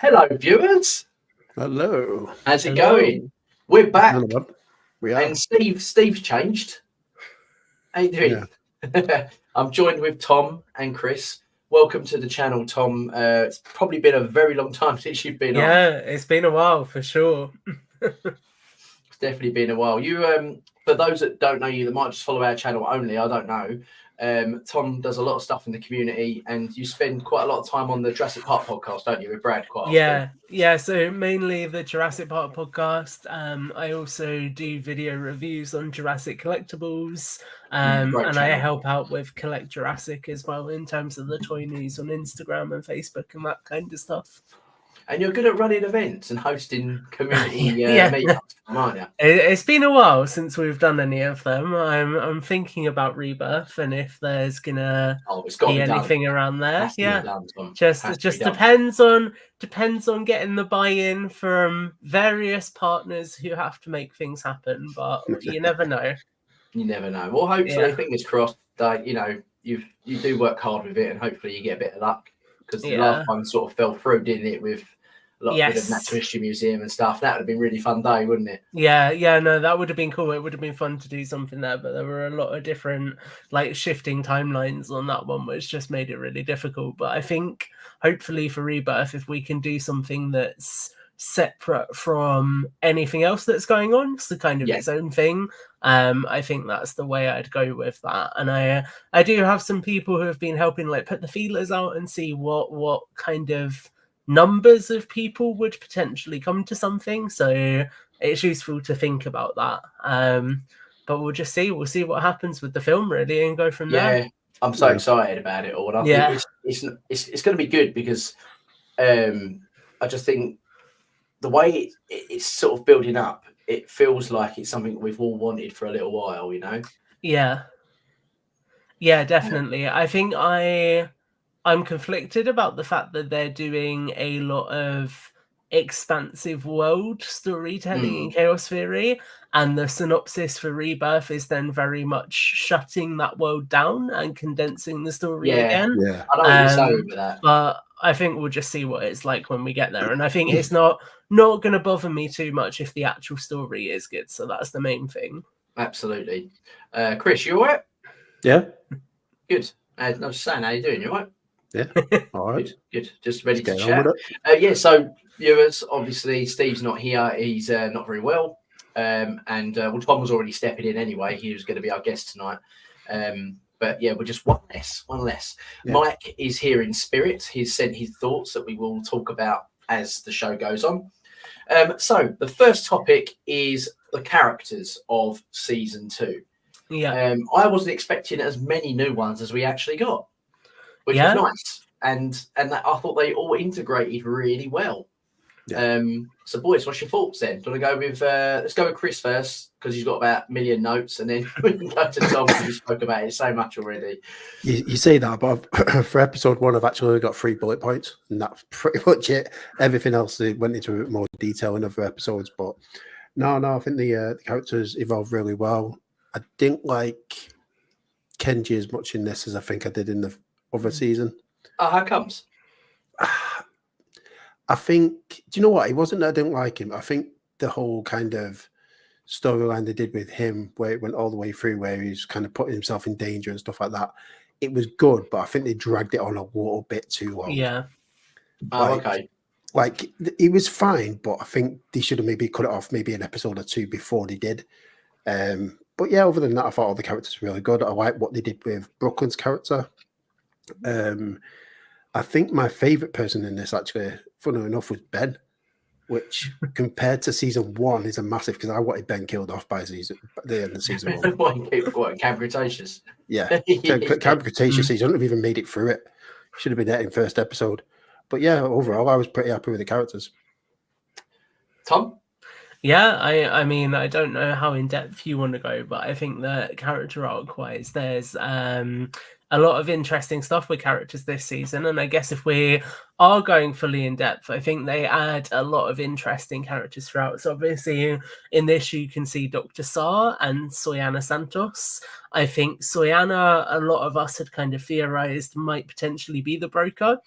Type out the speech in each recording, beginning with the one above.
Hello, viewers. Hello. How's it going? We're back. We are. And Steve's changed. How you doing? Yeah. I'm joined with Tom and Chris. Welcome to the channel, Tom. It's probably been a very long time since you've been on. Yeah, it's been a while for sure. It's definitely been a while. You, for those that don't know you, that might just follow our channel only, I don't know. Tom does a lot of stuff in the community, and you spend quite a lot of time on the Jurassic Park podcast, don't you, with Brad? Quite often. Yeah. So mainly the Jurassic Park podcast. I also do video reviews on Jurassic collectibles, and I help out with Collect Jurassic as well in terms of the toy news on Instagram and Facebook and that kind of stuff. And you're good at running events and hosting community meetups, aren't you? It's been a while since we've done any of them. I'm thinking about Rebirth and if there's gonna be anything around there. Just depends on getting the buy-in from various partners who have to make things happen. But you never know. You never know. Well, hopefully, fingers crossed that you do work hard with it, and hopefully you get a bit of luck. Because the last one sort of fell through, didn't it? With a lot of Natural History Museum and stuff. That would have been a really fun day, wouldn't it? Yeah, no, that would have been cool. It would have been fun to do something there, but there were a lot of different, shifting timelines on that one, which just made it really difficult. But I think, hopefully for Rebirth, if we can do something that's separate from anything else that's going on, it's kind of its own thing. I think that's the way I'd go with that. And I do have some people who have been helping put the feelers out and see what kind of numbers of people would potentially come to something. So it's useful to think about that. But we'll just see. We'll see what happens with the film really and go from there. Yeah, I'm so excited about it all. And I think it's going to be good because I just think the way it's sort of building up, it feels like it's something we've all wanted for a little while, Yeah, definitely. I think I'm conflicted about the fact that they're doing a lot of expansive world storytelling in Chaos Theory, and the synopsis for Rebirth is then very much shutting that world down and condensing the story again. Yeah, I know what you're saying with that. But I think we'll just see what it's like when we get there. And I think it's not going to bother me too much if the actual story is good. So that's the main thing. Absolutely. Chris, you all right? Yeah. Good. I was just saying, how you doing? You all right? Yeah. All right. Good. Just ready to chat. So viewers, obviously Steve's not here. He's not very well. Tom was already stepping in anyway. He was going to be our guest tonight. But yeah, we're just one less. Yeah. Mike is here in spirit. He's sent his thoughts that we will talk about as the show goes on. So the first topic is the characters of season 2. Yeah. I wasn't expecting as many new ones as we actually got, which was nice. And I thought they all integrated really well. Yeah. So boys, what's your thoughts then? Do you want to go with let's go with Chris first, because he's got about 1 million notes, and then we can go to Tom, because we spoke about it so much already. You say that, but for episode 1 I've actually got 3 bullet points, and that's pretty much it. Everything else went into a bit more detail in other episodes, but no, I think the characters evolved really well. I didn't like Kenji as much in this as I think I did in the other season. Oh, how comes? I think, do you know what? It wasn't that I didn't like him. I think the whole kind of storyline they did with him, where it went all the way through, where he's kind of putting himself in danger and stuff like that, it was good, but I think they dragged it on a little bit too long. Yeah. Okay. It was fine, but I think they should have maybe cut it off maybe an episode or 2 before they did. But yeah, other than that, I thought all the characters were really good. I like what they did with Brooklynn's character. I think my favorite person in this, actually, funny enough, was Ben, which compared to season 1 is a massive, because I wanted Ben killed off by the end of season 1. What, Camp Cretaceous? Yeah, Camp Cretaceous. He shouldn't have even made it through it. Should have been there in first episode. But yeah, overall, I was pretty happy with the characters. Tom? Yeah, I mean, I don't know how in depth you want to go, but I think that character arc wise, there's a lot of interesting stuff with characters this season. And I guess if we are going fully in depth, I think they add a lot of interesting characters throughout. So obviously in this, you can see Dr. Saar and Soyana Santos. I think Soyana, a lot of us had kind of theorized might potentially be the broker.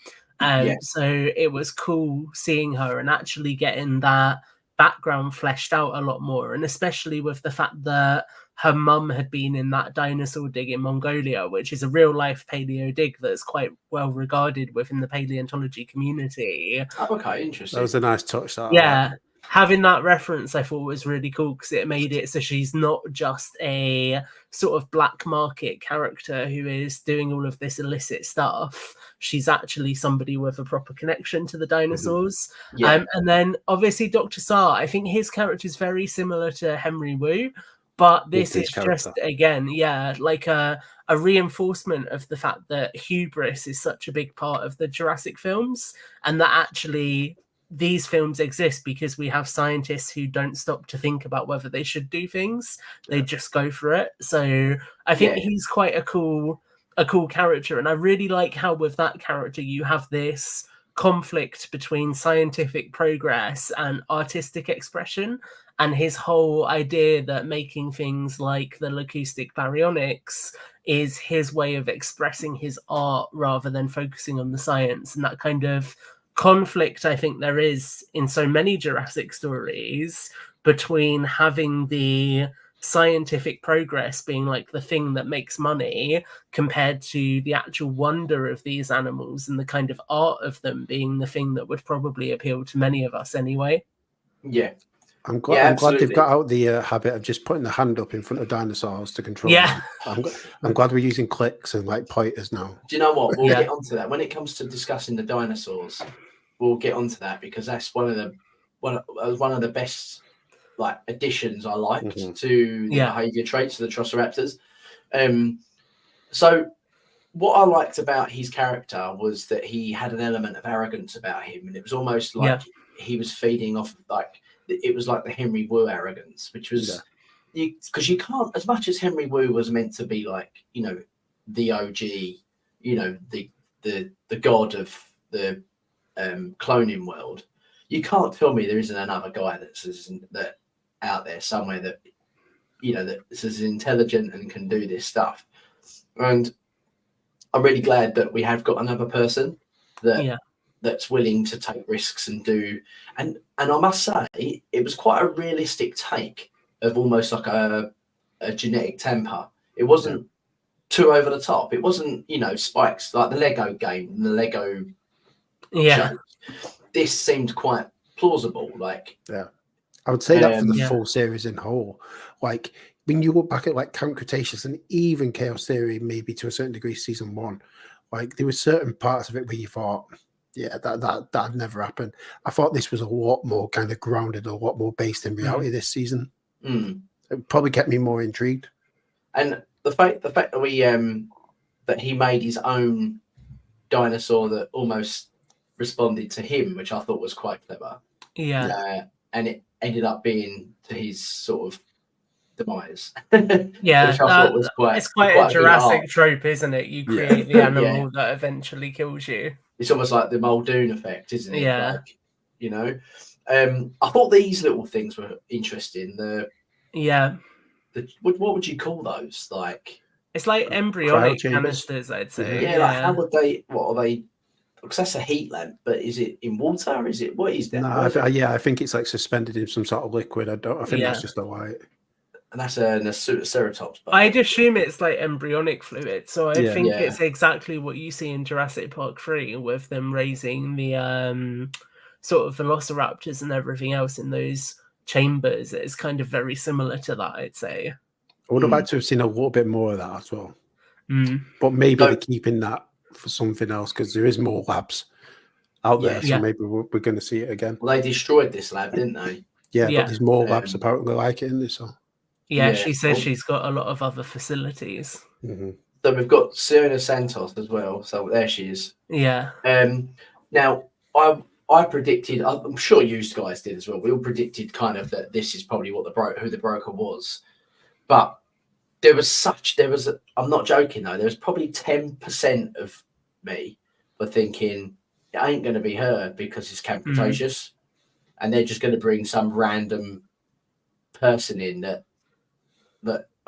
So it was cool seeing her and actually getting that background fleshed out a lot more, and especially with the fact that her mum had been in that dinosaur dig in Mongolia, which is a real life paleo dig that's quite well regarded within the paleontology community. Okay, interesting. That was a nice touch. Yeah, having that reference I thought was really cool, because it made it so she's not just a sort of black market character who is doing all of this illicit stuff. She's actually somebody with a proper connection to the dinosaurs. And then obviously Dr. Saar, I think his character is very similar to Henry Wu, but this is just, again, like a reinforcement of the fact that hubris is such a big part of the Jurassic films, and that actually these films exist because we have scientists who don't stop to think about whether they should do things. They just go for it. So I think he's quite a cool character, and I really like how with that character you have this conflict between scientific progress and artistic expression, and his whole idea that making things like the acoustic baryonyx is his way of expressing his art rather than focusing on the science. And that kind of conflict I think there is in so many Jurassic stories between having the scientific progress being like the thing that makes money compared to the actual wonder of these animals and the kind of art of them being the thing that would probably appeal to many of us anyway. I'm glad they've got out the habit of just putting the hand up in front of dinosaurs to control them. I'm glad we're using clicks and like pointers now. Do you know what? We'll get onto that when it comes to discussing the dinosaurs. We'll get onto that because that's one of the best like additions I liked to the behavior traits of the Triceratops. So what I liked about his character was that he had an element of arrogance about him, and it was almost like he was feeding off it was like the Henry Wu arrogance, which was because you can't, as much as Henry Wu was meant to be like, you know, the OG, you know, the god of the cloning world, you can't tell me there isn't another guy that out there somewhere that, you know, that's as intelligent and can do this stuff. And I'm really glad that we have got another person that's willing to take risks and do, and I must say it was quite a realistic take of almost like a genetic temper. It wasn't too over the top. It wasn't, you know, spikes like the Lego game, the Lego show. This seemed quite plausible. Like, I would say that for the full series in whole. Like when you look back at like Count Cretaceous and even Chaos Theory, maybe to a certain degree, season 1, like there were certain parts of it where you thought, that'd never happen. I thought this was a lot more kind of grounded, a lot more based in reality this season. It probably kept me more intrigued. And the fact that we that he made his own dinosaur that almost responded to him, which I thought was quite clever. And it ended up being to his sort of demise. It's quite a Jurassic trope, isn't it? You create the animal that eventually kills you. It's almost like the Muldoon effect, isn't it? Like, you know, I thought these little things were interesting. What would you call those? Like, it's like embryonic canisters, I'd say. Like how would they? What are they? Because that's a heat lamp, but is it in water? Is it what is that? No, I think it's like suspended in some sort of liquid. I think that's just a light. And that's a ceratops. I'd assume it's like embryonic fluid, so I think it's exactly what you see in Jurassic Park 3 with them raising the sort of velociraptors and everything else in those chambers. It's kind of very similar to that, I'd say. I would have liked to have seen a little bit more of that as well. But maybe they're keeping that for something else because there is more labs out there, so maybe we're going to see it again. Well, they destroyed this lab, didn't they? But there's more labs apparently like it in this. So. She says she's got a lot of other facilities. So we've got Siona Santos as well. So there she is. Now I predicted. I'm sure you guys did as well. We all predicted kind of that this is probably what who the broker was, but I'm not joking though. There was probably 10% of me were thinking it ain't going to be her because it's Camp Cretaceous, and they're just going to bring some random person in that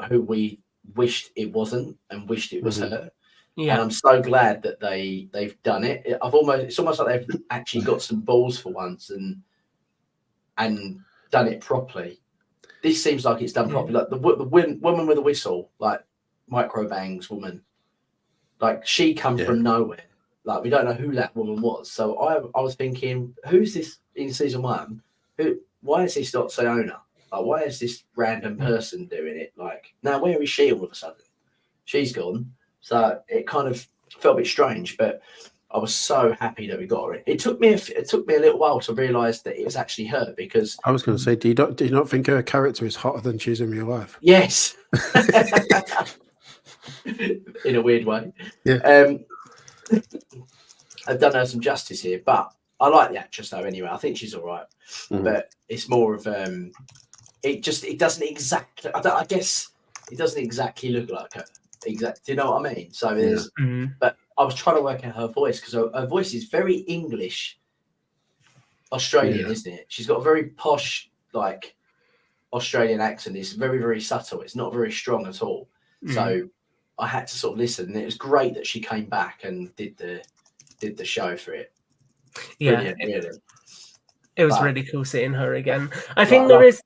who we wished it wasn't and wished it was her. And I'm so glad that they've done it. It's almost like they've actually got some balls for once and done it properly. This seems like it's done properly. Like the woman with the whistle, like Microbangs woman, like she come from nowhere. Like we don't know who that woman was. So I was thinking, who's this in season 1? Why is this not Siona? Like why is this random person doing it? Like now where is she all of a sudden? She's gone. So it kind of felt a bit strange, but I was so happy that we got her. It took me a little while to realise that it was actually her, because I was going to say, do you not think her character is hotter than she is in real life? Yes, in a weird way. Yeah, I've done her some justice here, but I like the actress though. Anyway, I think she's all right, but it's more of it doesn't exactly. I guess it doesn't exactly look like her. Do you know what I mean? So there's, but I was trying to work out her voice, because her voice is very English, Australian, isn't it? She's got a very posh, like Australian accent. It's very, very subtle. It's not very strong at all. So I had to sort of listen, and it was great that she came back and did the show for it. Yeah, brilliant, really. It was really cool seeing her again. I think there is.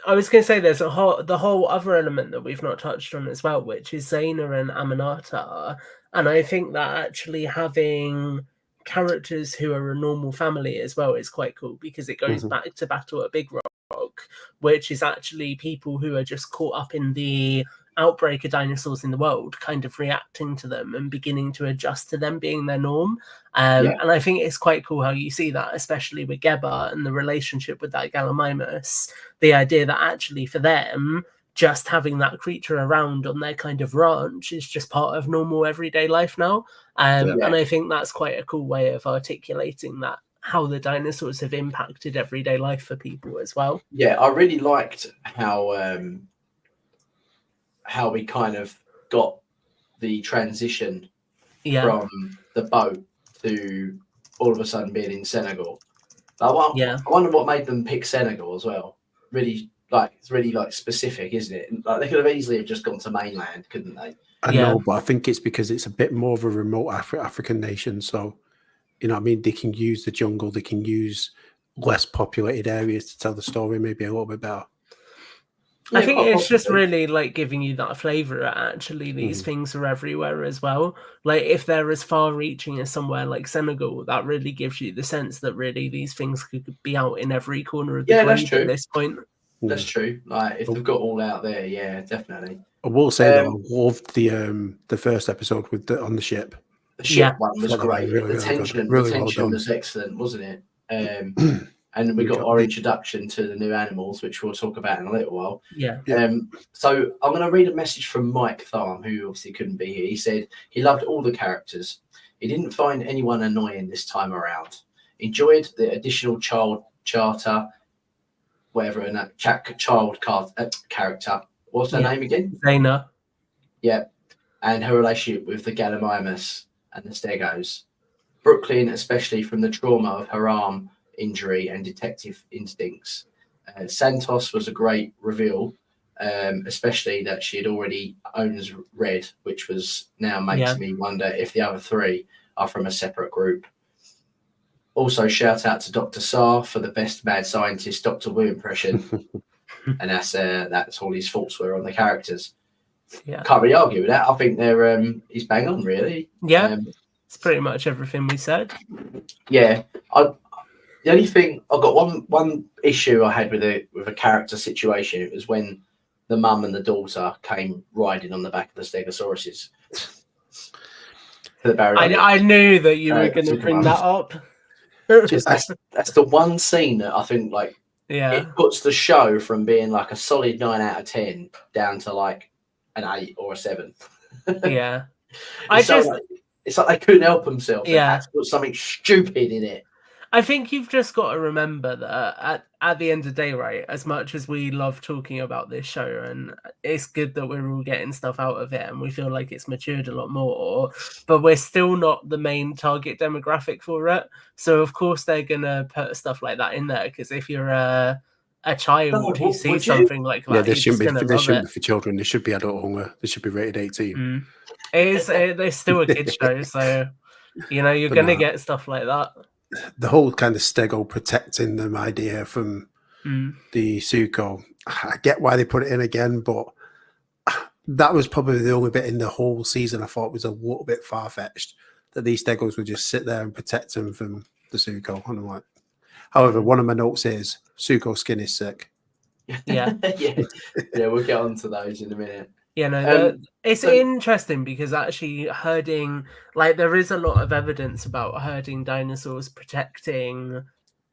I was going to say there's the whole other element that we've not touched on as well, which is Zaina and Aminata. And I think that actually having characters who are a normal family as well is quite cool, because it goes back to Battle at Big Rock, which is actually people who are just caught up in the outbreak of dinosaurs in the world, kind of reacting to them and beginning to adjust to them being their norm. And I think it's quite cool how you see that, especially with Geba and the relationship with that Gallimimus, the idea that actually for them, just having that creature around on their kind of ranch is just part of normal everyday life now. And I think that's quite a cool way of articulating that, how the dinosaurs have impacted everyday life for people as well. Yeah, I really liked how we kind of got the transition from the boat to all of a sudden being in Senegal. I wonder what made them pick Senegal as well. It's really specific, isn't it? Like they could have easily just gone to mainland, couldn't they? I know, but I think it's because it's a bit more of a remote African nation. So, you know what I mean? They can use the jungle, they can use less populated areas to tell the story maybe a little bit better. I think it's just really like giving you that flavor. Actually, these things are everywhere as well. Like if they're as far reaching as somewhere like Senegal, that really gives you the sense that really these things could be out in every corner of the globe at this point. That's true. Like if they've got all out there, yeah, definitely. I will say that I loved the first episode on the ship. The ship one was great. Really, the tension was excellent, wasn't it? And we got our introduction to the new animals, which we'll talk about in a little while. So I'm going to read a message from Mike Tharm, who obviously couldn't be here. He said he loved all the characters. He didn't find anyone annoying this time around. Enjoyed the additional child charter, whatever, and that child character. What's her name again? Zaina. Yeah. And her relationship with the Gallimimus and the Stegos. Brooklyn, especially from the trauma of her arm injury and detective instincts. Santos was a great reveal, especially that she had already owns Red, which was now makes me wonder if the other three are from a separate group. Also, shout out to Dr. Saar for the best mad scientist Dr. Wu impression, and that's all his thoughts were on the characters. Can't really argue with that. I think they're he's bang on, really. It's pretty much everything we said. The only thing I've got one issue I had with a character situation. It was when the mum and the daughter came riding on the back of the Stegosauruses. I knew that you were going to bring that up. That's the one scene that I think it puts the show from being like a solid 9 out of 10 down to like an 8 or a 7. It's like they couldn't help themselves. They had to put something stupid in it. I think you've just got to remember that at the end of the day, right, as much as we love talking about this show, and it's good that we're all getting stuff out of it and we feel like it's matured a lot more, but we're still not the main target demographic for it. So, of course, they're going to put stuff like that in there, because if you're a a child who sees something like that, Yeah, they he's just shouldn't going be. to They love shouldn't it. be for children. They should be adult only. They should be rated 18. It's still a kid show, so you're going to get stuff like that. The whole kind of Stego protecting them idea from the Suko, I get why they put it in again, but that was probably the only bit in the whole season I thought was a little bit far-fetched, that these Stegos would just sit there and protect them from the Suko. And I'm like, however, one of my notes is Suko's skin is sick. Yeah. Yeah, we'll get on to those in a minute. It's interesting because actually herding, like, there is a lot of evidence about herding dinosaurs protecting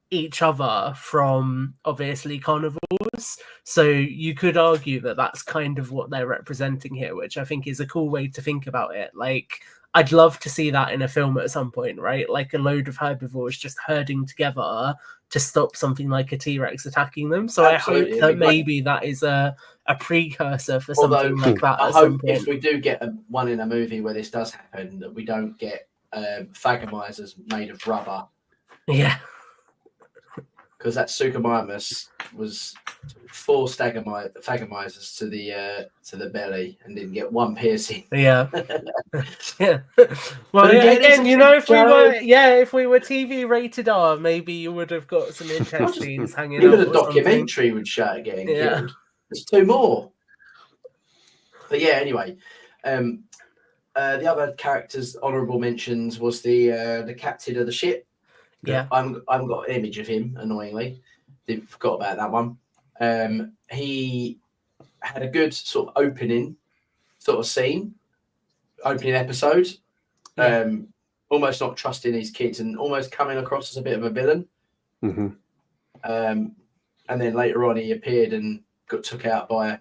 each other from obviously carnivores. So you could argue that that's kind of what they're representing here, which I think is a cool way to think about it. Like, I'd love to see that in a film at some point, right? Like a load of herbivores just herding together to stop something like a T-Rex attacking them. So absolutely. I hope that maybe that is a precursor for something like that. I hope if we do get one in a movie where this does happen, that we don't get phagomizers made of rubber. Yeah. Because that Suchomimus was 4 phagomizers to the belly and didn't get one piercing. Yeah. Yeah. Well, again, if we were TV rated R, maybe you would have got some intestines hanging out. Even a documentary would show it getting killed. There's 2 more. But yeah, anyway. The other characters' honourable mentions was the captain of the ship. Yeah, I haven't got an image of him, annoyingly. Forgot about that one. He had a good sort of opening episode. Almost not trusting his kids and almost coming across as a bit of a villain. Mm-hmm. And then later on he appeared and got took out by,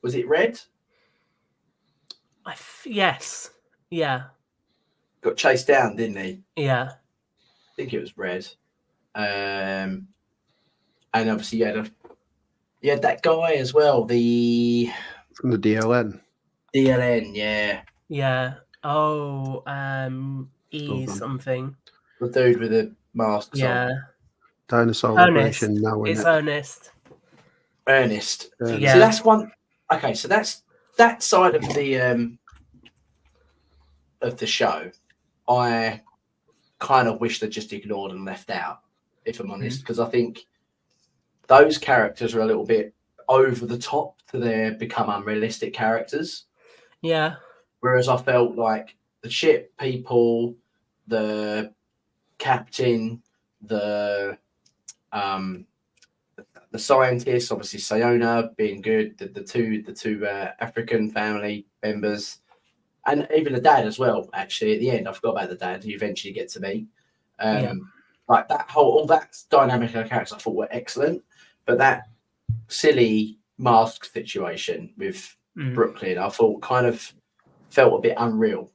was it Red? Yes. Yeah. Got chased down, didn't he? Yeah. I think it was Red. And obviously you had that guy as well, from the DLN. Yeah. Yeah. Oh, something. The dude with the masks on. Dinosaur Operation now. It's Ernest. Ernest. Yeah. So that's one. Okay, so that's that side of the show. I kind of wish they just ignored and left out, if I'm honest, because I think those characters are a little bit over the top to become unrealistic characters. Yeah. Whereas I felt like the ship people, the captain, the scientists, obviously Sayona being good, the two African family members, and even the dad as well. Actually, at the end, I forgot about the dad who you eventually get to meet. Like that all that dynamic of characters, I thought were excellent. But that silly mask situation with Brooklyn, I thought kind of felt a bit unreal.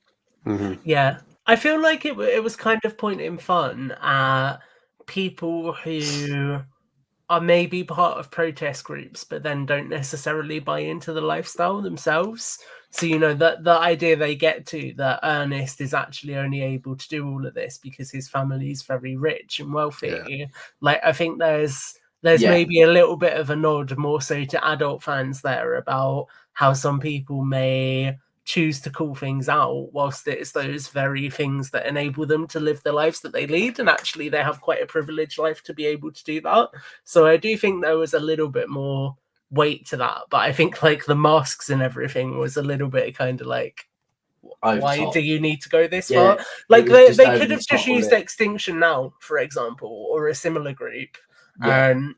Mm-hmm. Yeah, I feel like it was kind of pointing fun at people who are maybe part of protest groups, but then don't necessarily buy into the lifestyle themselves. So, the idea they get to, that Ernest is actually only able to do all of this because his family's very rich and wealthy. Yeah. Like, I think there's maybe a little bit of a nod more so to adult fans there about how some people may choose to call things out whilst it's those very things that enable them to live the lives that they lead, and actually they have quite a privileged life to be able to do that. So I do think there was a little bit more weight to that, but I think like the masks and everything was a little bit kind of like, why do you need to go this far? Like they could have just used Extinction Now, for example, or a similar group, and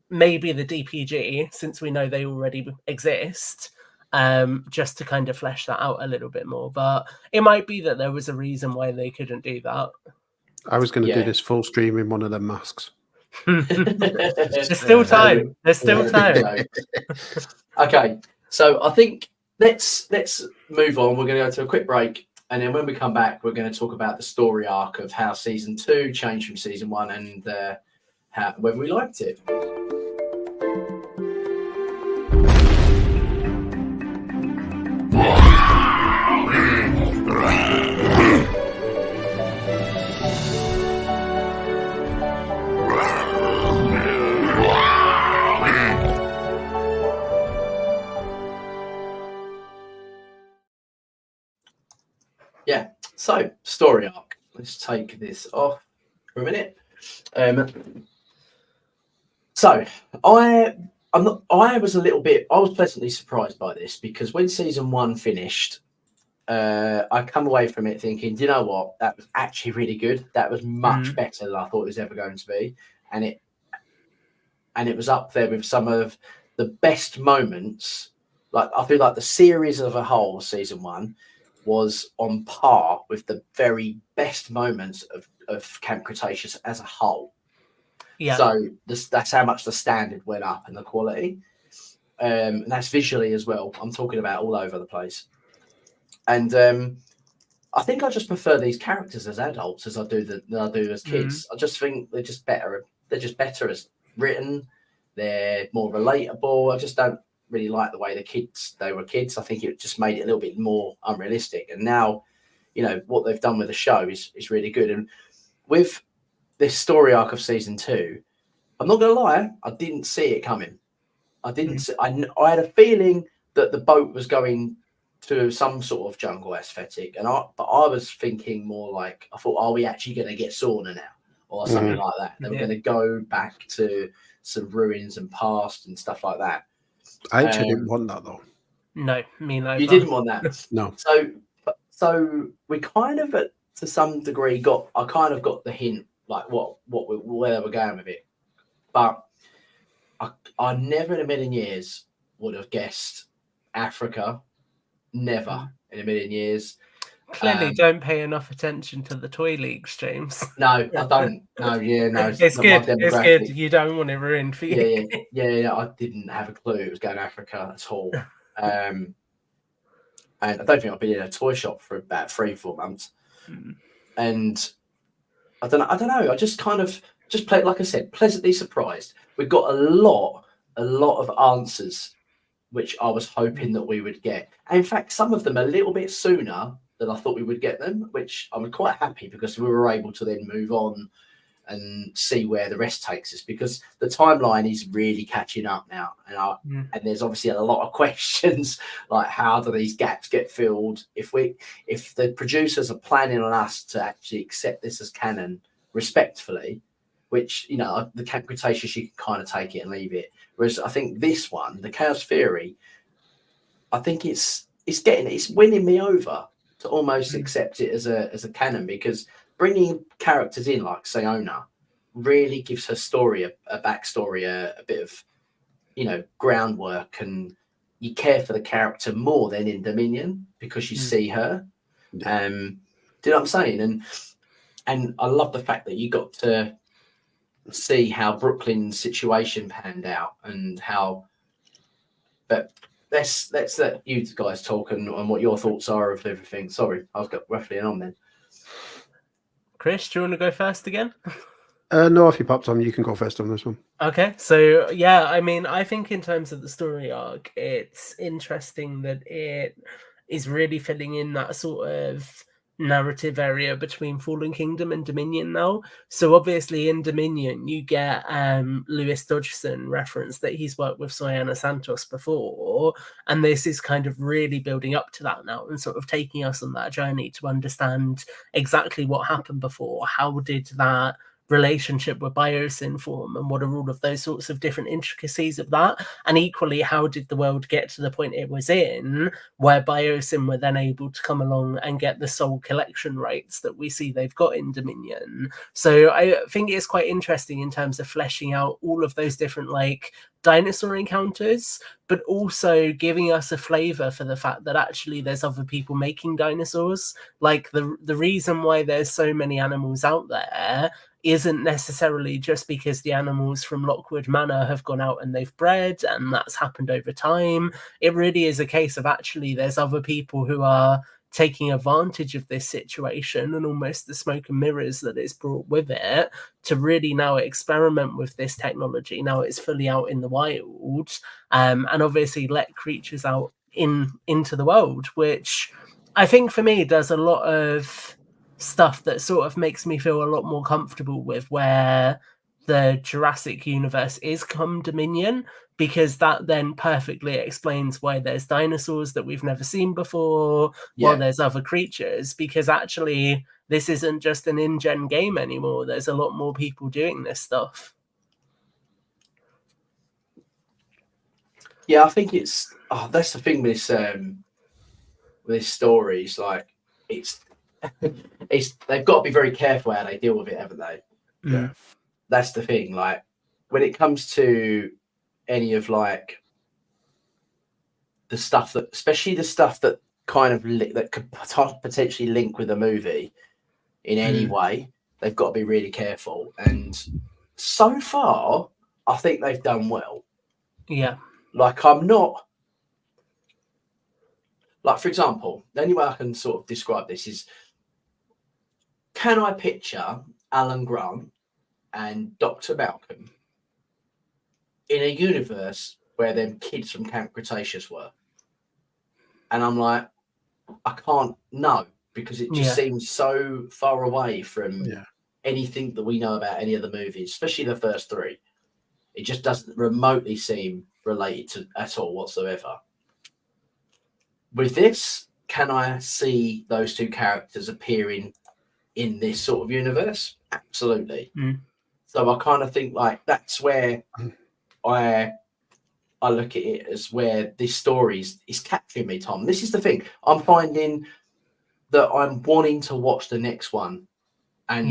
maybe the DPG, since we know they already exist, just to kind of flesh that out a little bit more. But it might be that there was a reason why they couldn't do that. I was going to do this full stream in one of them masks. There's still time. There's still time. Okay, so I think let's move on. We're going to go to a quick break, and then when we come back, we're going to talk about the story arc of how season 2 changed from season 1 and whether we liked it. So, story arc. Let's take this off for a minute. So I was pleasantly surprised by this, because when season 1 finished, I come away from it thinking, do you know what? That was actually really good. That was much better than I thought it was ever going to be. And it was up there with some of the best moments. Like, I feel like the series as a whole, season 1, was on par with the very best moments of Camp Cretaceous as a whole. Yeah. So that's how much the standard went up and the quality. And that's visually as well. I'm talking about all over the place. And I think I just prefer these characters as adults as I do as kids. I just think they're just better. They're just better as written. They're more relatable. I just don't really like the way they were kids. I think it just made it a little bit more unrealistic. And now, what they've done with the show is really good. And with this story arc of season 2, I'm not going to lie, I didn't see it coming. I had a feeling that the boat was going to some sort of jungle aesthetic, but I was thinking more like, I thought, are we actually going to get sauna now, or something like that? They were going to go back to some ruins and past and stuff like that. I actually didn't want that, though. No, me neither. You didn't want that. No. So we kind of, to some degree, got the hint, like where they were going with it, but I never in a million years would have guessed Africa. Never in a million years. Clearly, don't pay enough attention to the toy leagues, James. No, I don't. No, no. It's good. It's good. You don't want it ruined for you. Yeah. I didn't have a clue it was going to Africa at all. And I don't think I've been in a toy shop for about 3-4 months. And I don't know. I just kind of played, like I said, pleasantly surprised. We got a lot of answers, which I was hoping that we would get. And in fact, some of them a little bit sooner than I thought we would get them, which I'm quite happy, because we were able to then move on and see where the rest takes us, because the timeline is really catching up now. And there's obviously a lot of questions, like, how do these gaps get filled? If the producers are planning on us to actually accept this as canon respectfully, which, the Camp Cretaceous, you can kind of take it and leave it. Whereas I think this one, the Chaos Theory, I think it's winning me over to almost accept it as a canon, because bringing characters in like Sayona really gives her story a backstory, a bit of groundwork, and you care for the character more than in Dominion, because you see her. Do you know what I'm saying? And I love the fact that you got to see how Brooklyn's situation panned out, and how. But let's let you guys talk and what your thoughts are of everything. Sorry, I've got roughly on then. Chris, do you want to go first again? No, if you popped on, you can go first on this one. Okay, so yeah, I mean, I think in terms of the story arc, it's interesting that it is really filling in that sort of narrative area between Fallen Kingdom and Dominion now. So obviously in Dominion you get Lewis Dodgson reference that he's worked with Sayana Santos before, and this is kind of really building up to that now and sort of taking us on that journey to understand exactly what happened before. How did that relationship with Biosyn form, and what are all of those sorts of different intricacies of that? And equally, how did the world get to the point it was in, where Biosyn were then able to come along and get the soul collection rights that we see they've got in Dominion? So I think it's quite interesting in terms of fleshing out all of those different dinosaur encounters, but also giving us a flavor for the fact that actually there's other people making dinosaurs. Like the reason why there's so many animals out there isn't necessarily just because the animals from Lockwood Manor have gone out and they've bred and that's happened over time. It really is a case of actually there's other people who are taking advantage of this situation and almost the smoke and mirrors that it's brought with it to really now experiment with this technology. Now it's fully out in the wild, and obviously let creatures out into the world, which I think for me does a lot of stuff that sort of makes me feel a lot more comfortable with, where the Jurassic universe is come Dominion, because that then perfectly explains why there's dinosaurs that we've never seen before, while there's other creatures, because actually this isn't just an in-gen game anymore. There's a lot more people doing this stuff. Yeah, I think it's that's the thing with this story. Is like it's they've got to be very careful how they deal with it, haven't they? Yeah. That's the thing. Like when it comes to any of like the stuff that, especially the stuff that kind of that could potentially link with the movie in any way, they've got to be really careful. And so far, I think they've done well. Yeah. Like I'm not like, for example, the only way I can sort of describe this is, can I picture Alan Grant and Dr. Malcolm in a universe where them kids from Camp Cretaceous were? And I'm like, I can't know, because it just seems so far away from anything that we know about any of the movies, especially the first three. It just doesn't remotely seem related to at all whatsoever. With this, can I see those two characters appearing in this sort of universe? Absolutely. So I kind of think like that's where I look at it, as where this story is capturing me, Tom. This is the thing. I'm finding that I'm wanting to watch the next one. And,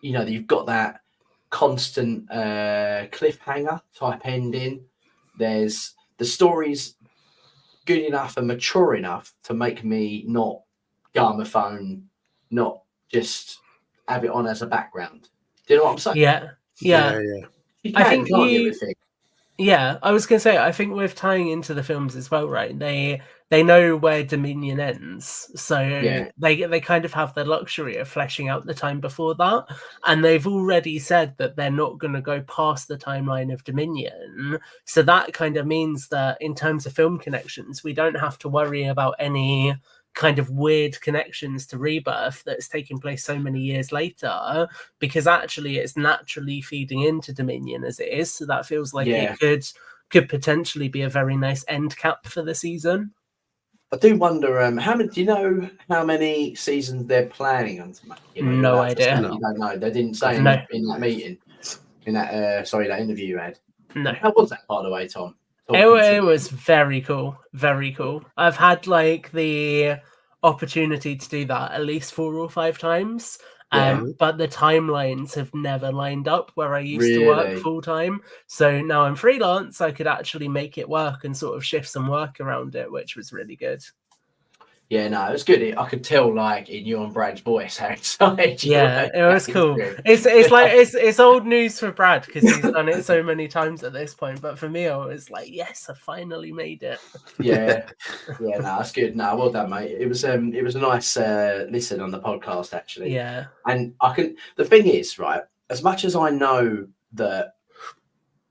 you know, you've got that constant cliffhanger type ending. There's the story's good enough and mature enough to make me not go on my phone, not just have it on as a background. Do you know what I'm saying? Yeah. You I think everything. Yeah, I was going to say, I think with tying into the films as well, right? They know where Dominion ends, so they kind of have the luxury of fleshing out the time before that, and they've already said that they're not going to go past the timeline of Dominion. So that kind of means that in terms of film connections, we don't have to worry about any kind of weird connections to Rebirth that's taking place so many years later, because actually it's naturally feeding into Dominion as it is. So that feels like it could potentially be a very nice end cap for the season. I do wonder how many. Do you know how many seasons they're planning on to make? No idea. You don't know. They didn't say in that meeting, in that that interview you had. No. How was that, by the way, Tom? It was very cool. Very cool. I've had like the opportunity to do that at least 4 or 5 times. But the timelines have never lined up where I used to work full time. So now I'm freelance, I could actually make it work and sort of shift some work around it, which was really good. Yeah, no, it was good. I could tell, like, in you and Brad's voice how excited you were. It was cool. It's like it's old news for Brad because he's done it so many times at this point. But for me, I was like, yes, I finally made it. No, that's good. No, well done, mate. It was a nice listen on the podcast, actually. Yeah. And the thing is, right, as much as I know that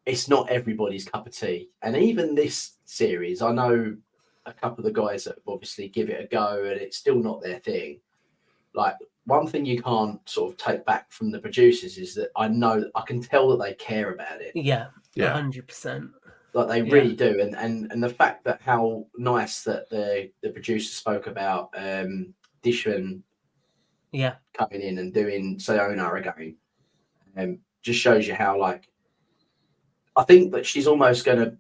it's not everybody's cup of tea, and even this series, I know a couple of the guys that obviously give it a go and it's still not their thing. Like, one thing you can't sort of take back from the producers is that I can tell that they care about it. Yeah. 100%. Like, they really do. And the fact that how nice that the producers spoke about Dishman coming in and doing Sayona again, just shows you how, like, I think that she's almost going to,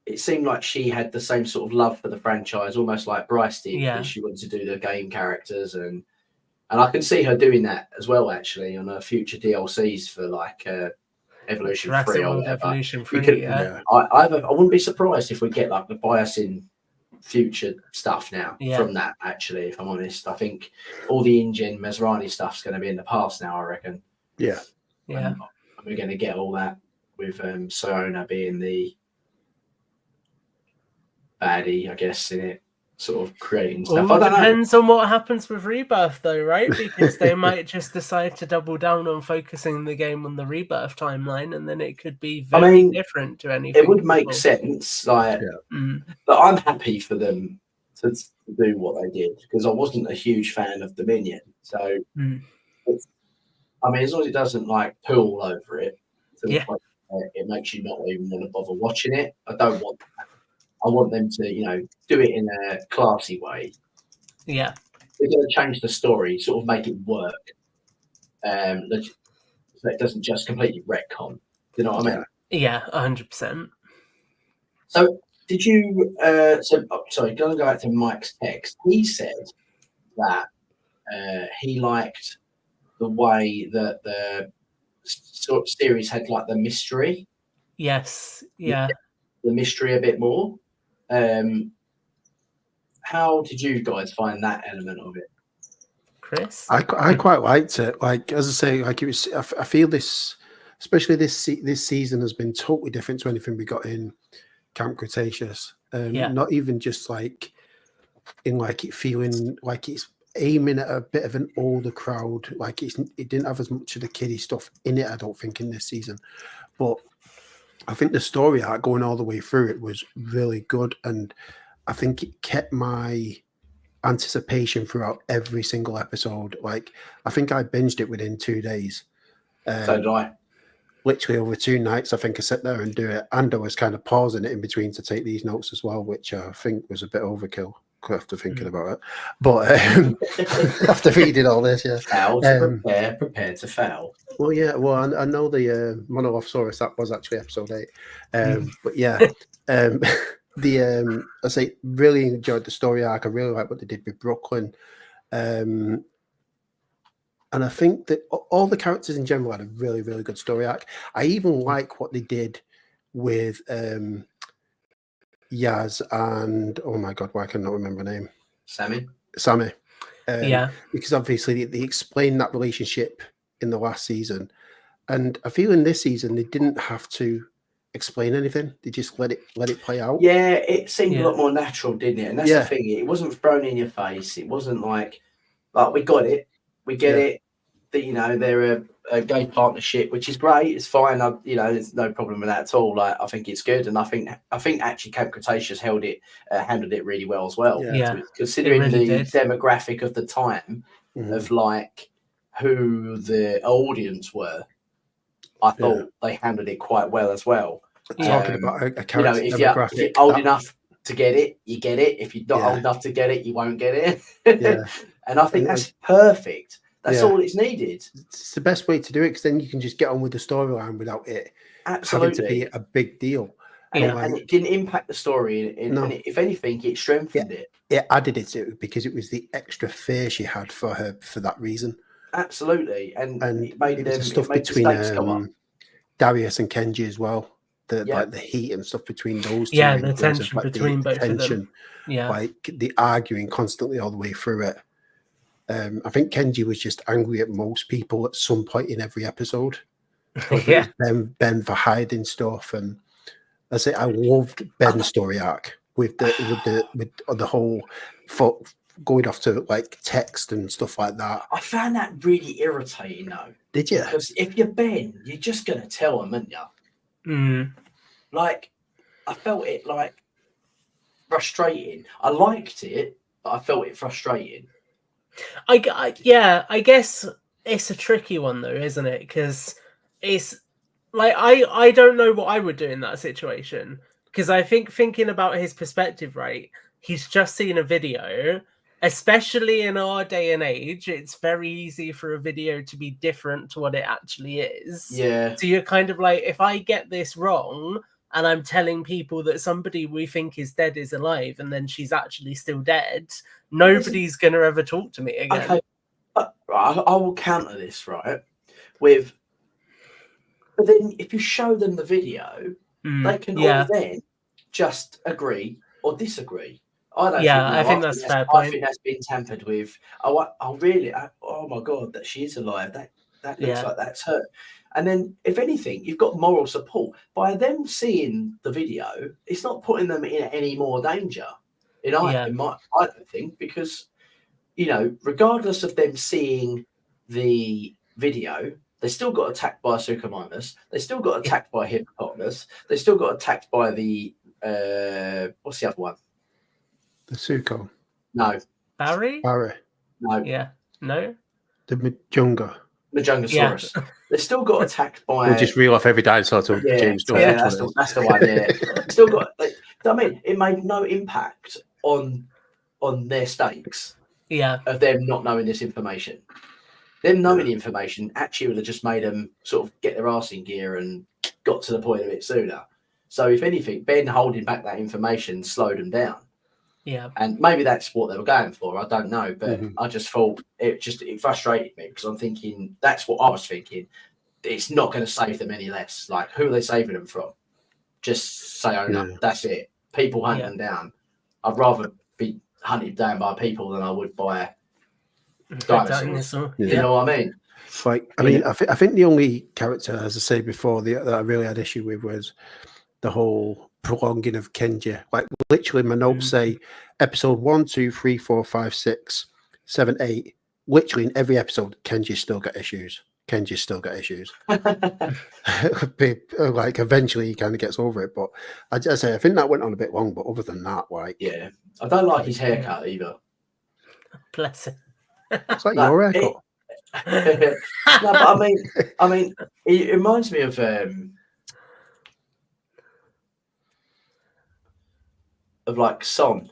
it seemed like she had the same sort of love for the franchise, almost like Bryce did, that she wanted to do the game characters. And I can see her doing that as well, actually, on her future DLCs for, like, Evolution 3 or whatever. Evolution 3, I wouldn't be surprised if we get, like, the biasing future stuff now from that, actually, if I'm honest. I think all the InGen Masrani stuff's going to be in the past now, I reckon. Yeah. Yeah. We're going to get all that with Sayona being the baddie, I guess, in it, sort of creating stuff. Well, it depends on what happens with Rebirth, though, right? Because they might just decide to double down on focusing the game on the Rebirth timeline, and then it could be very different to anything. It would make sense, like, but I'm happy for them to do what they did, because I wasn't a huge fan of Dominion. So, I mean, as long as it doesn't, like, pull all over it, to the point where it makes you not even want to bother watching it. I don't want that. I want them to, do it in a classy way. Yeah. They're going to change the story, sort of make it work. So it doesn't just completely retcon. Do you know what I mean? Yeah, 100%. So did you? Sorry, going to go back to Mike's text. He said that he liked the way that the sort of series had like the mystery. Yes. Yeah. The mystery a bit more. How did you guys find that element of it? Chris? I quite liked it. Like, as I say, like it was. I feel this, especially this season, has been totally different to anything we got in Camp Cretaceous. Not even just like in like it feeling like it's aiming at a bit of an older crowd. Like it didn't have as much of the kiddie stuff in it, I don't think, in this season. But I think the story arc going all the way through it was really good, and I think it kept my anticipation throughout every single episode. Like I think I binged it within 2 days. So did I. Literally over 2 nights, I think I sat there and do it. And I was kind of pausing it in between to take these notes as well, which I think was a bit overkill after thinking about it. But after reading all this, Foul to prepare to foul. Well, yeah. Well, I know the Monolophosaurus, that was actually episode 8. But yeah, I say really enjoyed the story arc. I really like what they did with Brooklyn. And I think that all the characters in general had a really, really good story arc. I even like what they did with Yaz and, oh my God, why can I not remember her name? Sammy. Because obviously they explained that relationship in the last season. And I feel in this season, they didn't have to explain anything. They just let it play out. Yeah, it seemed a lot more natural, didn't it? And that's the thing. It wasn't thrown in your face. It wasn't like we got it. We get it. That, they're a gay partnership, which is great. It's fine. There's no problem with that at all. Like, I think it's good. And I think actually Camp Cretaceous handled it really well as well. Yeah. Considering really the did. demographic of the time of like who the audience were, I thought they handled it quite well as well. Talking about a character demographic. If you're old enough to get it, you get it. If you're not old enough to get it, you won't get it. And I think that's perfect. That's all it's needed. It's the best way to do it, because then you can just get on with the storyline without it having to be a big deal. And it didn't impact the story. And if anything, it strengthened it. It added it to it because it was the extra fear she had for her for that reason. Absolutely. And it made the stuff between Darius and Kenji as well. Like the heat and stuff between those two. Yeah, the tension between both of them. Yeah. Like the arguing constantly all the way through it. I think Kenji was just angry at most people at some point in every episode. Ben for hiding stuff, and I loved Ben's story arc with the whole going off to like text and stuff like that. I found that really irritating though. Did you? Because if you're Ben, you're just gonna tell him, aren't you? Like, I felt it like frustrating. I liked it, but I felt it frustrating. I guess it's a tricky one though, isn't it? Because it's like I don't know what I would do in that situation, because I think thinking about his perspective, right? He's just seen a video. Especially in our day and age, it's very easy for a video to be different to what it actually is. Yeah. So you're kind of like, if I get this wrong and I'm telling people that somebody we think is dead is alive and then she's actually still dead, nobody's going to ever talk to me again. Okay. I will counter this, right? But then if you show them the video, they can all then just agree or disagree. I think that's fair point. I think that's been tampered with. Really? Oh my God, that she is alive. That looks like that's her. And then, if anything, you've got moral support. By them seeing the video, it's not putting them in any more danger. I don't think, because, regardless of them seeing the video, they still got attacked by a Suchomimus. They still got attacked by a hippopotamus. They still got attacked by the what's the other one? The Sucho. No. Barry? No. Yeah. No. The Majunga. Majungasaurus. They've still got attacked by. We'll just reel off every dinosaur till James knows which one it is. That's the one. Yeah, still got. I mean, it made no impact on their stakes. Yeah, of them not knowing this information. Them knowing the information actually would have just made them sort of get their arse in gear and got to the point of it sooner. So if anything, Ben holding back that information slowed them down. Yeah, and maybe that's what they were going for. I don't know, but I just thought it frustrated me because I'm thinking that's what I was thinking. It's not going to save them any less. Like, who are they saving them from? Just say, oh no, that's it. People hunt them down. I'd rather be hunted down by people than I would by dinosaurs. You know what I mean? Like, I mean, I think the only character, as I said before, that I really had issue with was the whole prolonging of Kenji. Like, literally, my notes say episode 1, 2, 3, 4, 5, 6, 7, 8. Literally, in every episode, Kenji's still got issues. Like, eventually, he kind of gets over it. But I say, I think that went on a bit long. But other than that, like, yeah, I don't like his haircut either. Bless him. It's like your haircut. No, but I mean, it reminds me of like Son.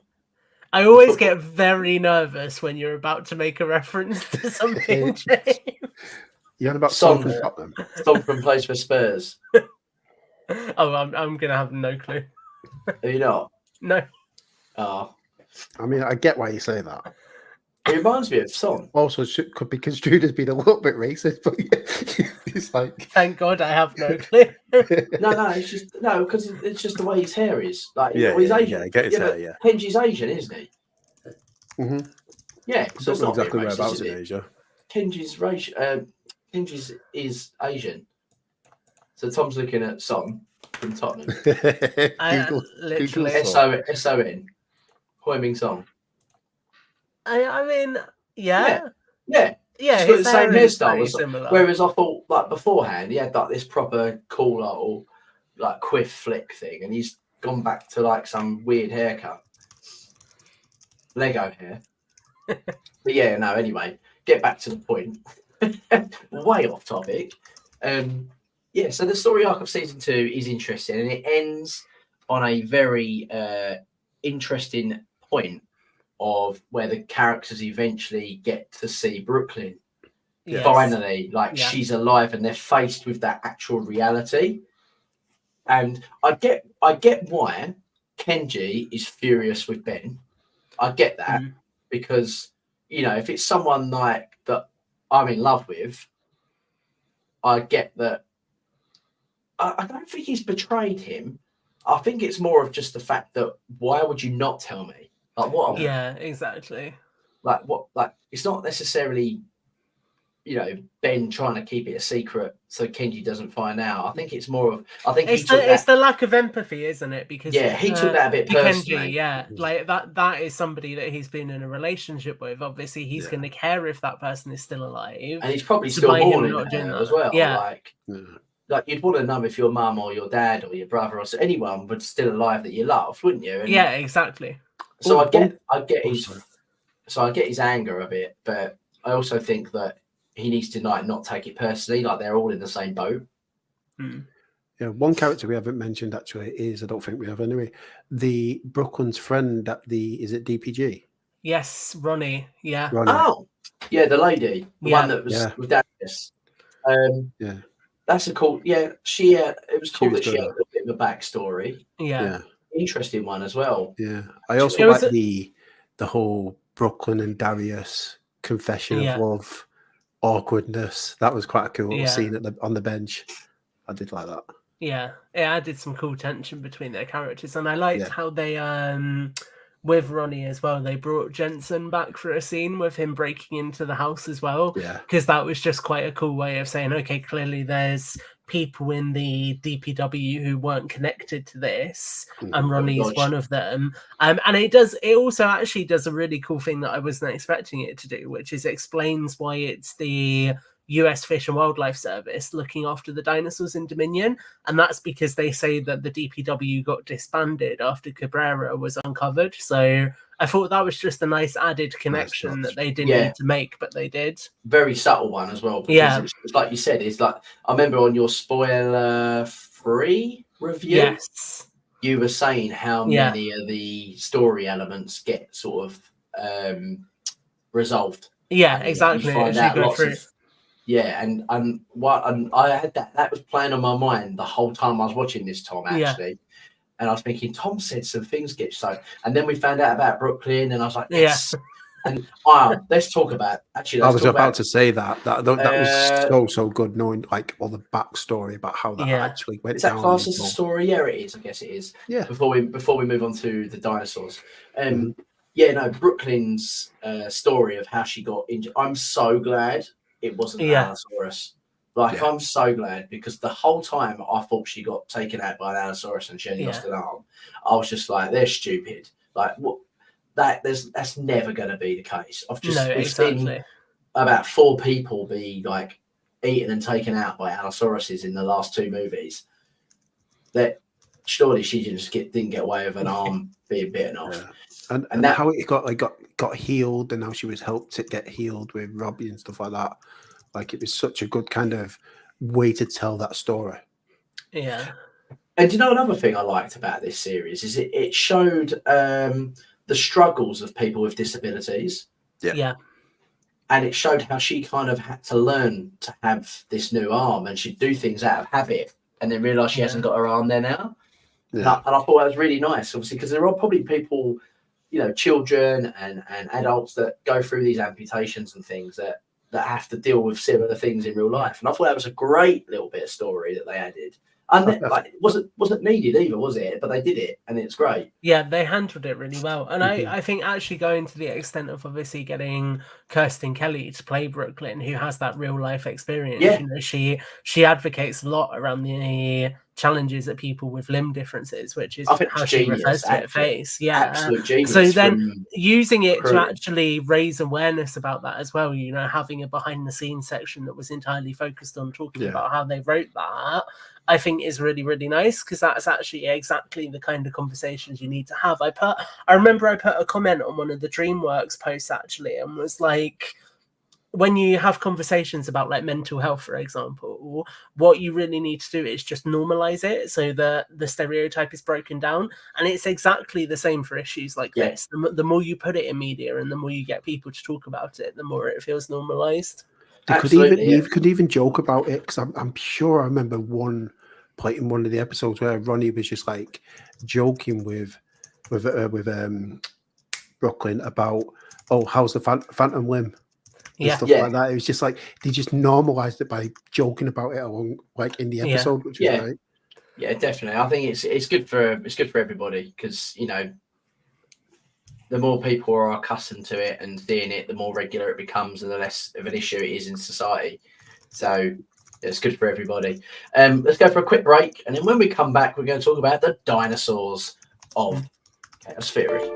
I always get very nervous when you're about to make a reference to something, James. You're on about Son from Tottenham. Son from plays for Spurs. Oh, I'm gonna have no clue. Are you not? No. Oh. I mean, I get why you say that. It reminds me of Son. Also, it could be construed as being a little bit racist, but it's like. Thank God I have no clue. No, it's just because it's just the way his hair is. Like, he's Asian. Yeah, I get his hair. Yeah. Kenji's Asian, isn't he? Mm-hmm. Yeah, so it's not exactly racist, whereabouts is in it? Asia. Kenji's is Asian. So Tom's looking at Son from Tottenham. Literally. S-O-N. Heung-min Son. I mean, yeah. He's got the same hairstyle. Similar. Whereas I thought, like, beforehand, he had like this proper cool little like quiff flick thing, and he's gone back to like some weird haircut. Lego hair. But yeah, no, anyway, get back to the point. Way off topic. So the story arc of season 2 is interesting, and it ends on a very interesting point of where the characters eventually get to see Brooklyn. Yes. Finally, she's alive, and they're faced with that actual reality. And I get why Kenji is furious with Ben. I get that because, you know, if it's someone like that I'm in love with, I get that. I don't think he's betrayed him. I think it's more of just the fact that why would you not tell me? Like, what? Yeah, exactly. Like, what? Like, it's not necessarily, you know, Ben trying to keep it a secret so Kenji doesn't find out. I think it's more of. I think it's the lack of empathy, isn't it? Because he took that a bit personally. Kenji, like that is somebody that he's been in a relationship with. Obviously, he's going to care if that person is still alive, and he's probably still mourning as well. Yeah. Like, you'd want to know if your mum or your dad or your brother or anyone was still alive that you loved, wouldn't you? And yeah, exactly. So I get his anger a bit, but I also think that he needs to not take it personally. Like, they're all in the same boat. Yeah, one character we haven't mentioned actually is, I don't think we have anyway, the Brooklyn's friend at is it DPG? Yes, Ronnie. Yeah. Ronnie. Oh, yeah, the lady, the one that was with Darius. Yeah. That's a cool. Yeah, it was cool that she had a little bit of a backstory. Yeah. Interesting one as well. Yeah, I also like the whole Brooklyn and Darius confession of love, awkwardness. That was quite a cool little scene on the bench. I did like that. Yeah, it added some cool tension between their characters, and I liked how they with Ronnie as well. They brought Jensen back for a scene with him breaking into the house as well. Yeah, because that was just quite a cool way of saying, okay, clearly there's people in the DPW who weren't connected to this, and Ronnie's one of them. And it also actually does a really cool thing that I wasn't expecting it to do, which is explains why it's the US Fish and Wildlife Service looking after the dinosaurs in Dominion, and that's because they say that the DPW got disbanded after Cabrera was uncovered. So I thought that was just a nice added connection that they didn't need to make, but they did. Very subtle one as well, because it's like you said, it's like, I remember on your spoiler-free review, yes, you were saying how many of the story elements get sort of resolved. Yeah, exactly. You find out lots of, and I had that was playing on my mind the whole time I was watching this, Tom, actually. And I was thinking, Tom said some things get so, and then we found out about Brooklyn, and I was like, yes. And let's talk about, actually, I was about to say that was so good, knowing like all the backstory about how that actually went down. Is that class as a story? Yeah, it is. I guess it is. Yeah. Before we move on to the dinosaurs, Brooklyn's story of how she got injured. I'm so glad it wasn't Allosaurus. Like, I'm so glad, because the whole time I thought she got taken out by an Allosaurus and she only lost an arm. I was just like, they're stupid. Like, what? That's never going to be the case. We've seen about 4 people be like eaten and taken out by Allosauruses in the last 2 movies. That surely she didn't get away with an arm being bitten off. Yeah. And that, how it got healed, and how she was helped to get healed with Robbie and stuff like that. Like, it was such a good kind of way to tell that story. Yeah. And you know, another thing I liked about this series is it showed the struggles of people with disabilities. Yeah. And it showed how she kind of had to learn to have this new arm, and she'd do things out of habit and then realise she hasn't got her arm there now. Yeah. And I thought that was really nice, obviously, because there are probably people, you know, children and adults that go through these amputations and things that have to deal with similar things in real life. And I thought that was a great little bit of story that they added. And it wasn't needed either, was it? But they did it, and it's great. Yeah, they handled it really well. And I think actually going to the extent of obviously getting Kirsten Kelly to play Brooklyn, who has that real life experience. Yeah. You know, she advocates a lot around the challenges that people with limb differences, which is how she refers to it, face. Yeah. Absolute genius. So then using it to actually raise awareness about that as well, you know, having a behind the scenes section that was entirely focused on talking about how they wrote that, I think is really, really nice, because that's actually exactly the kind of conversations you need to have. I remember I put a comment on one of the DreamWorks posts actually, and was like, when you have conversations about like mental health, for example, what you really need to do is just normalize it so that the stereotype is broken down. And it's exactly the same for issues like this. The more you put it in media and the more you get people to talk about it, the more it feels normalized. They could even joke about it, because I'm sure I remember one point in one of the episodes where Ronnie was just like joking with Brooklyn about, how's the phantom limb and stuff like that. It was just like they just normalized it by joking about it along, like, in the episode, which is great. Yeah, definitely. I think it's good for everybody, because, you know, the more people are accustomed to it and seeing it, the more regular it becomes, and the less of an issue it is in society. So it's good for everybody. Let's go for a quick break, and then when we come back, we're going to talk about the dinosaurs of Chaos Theory.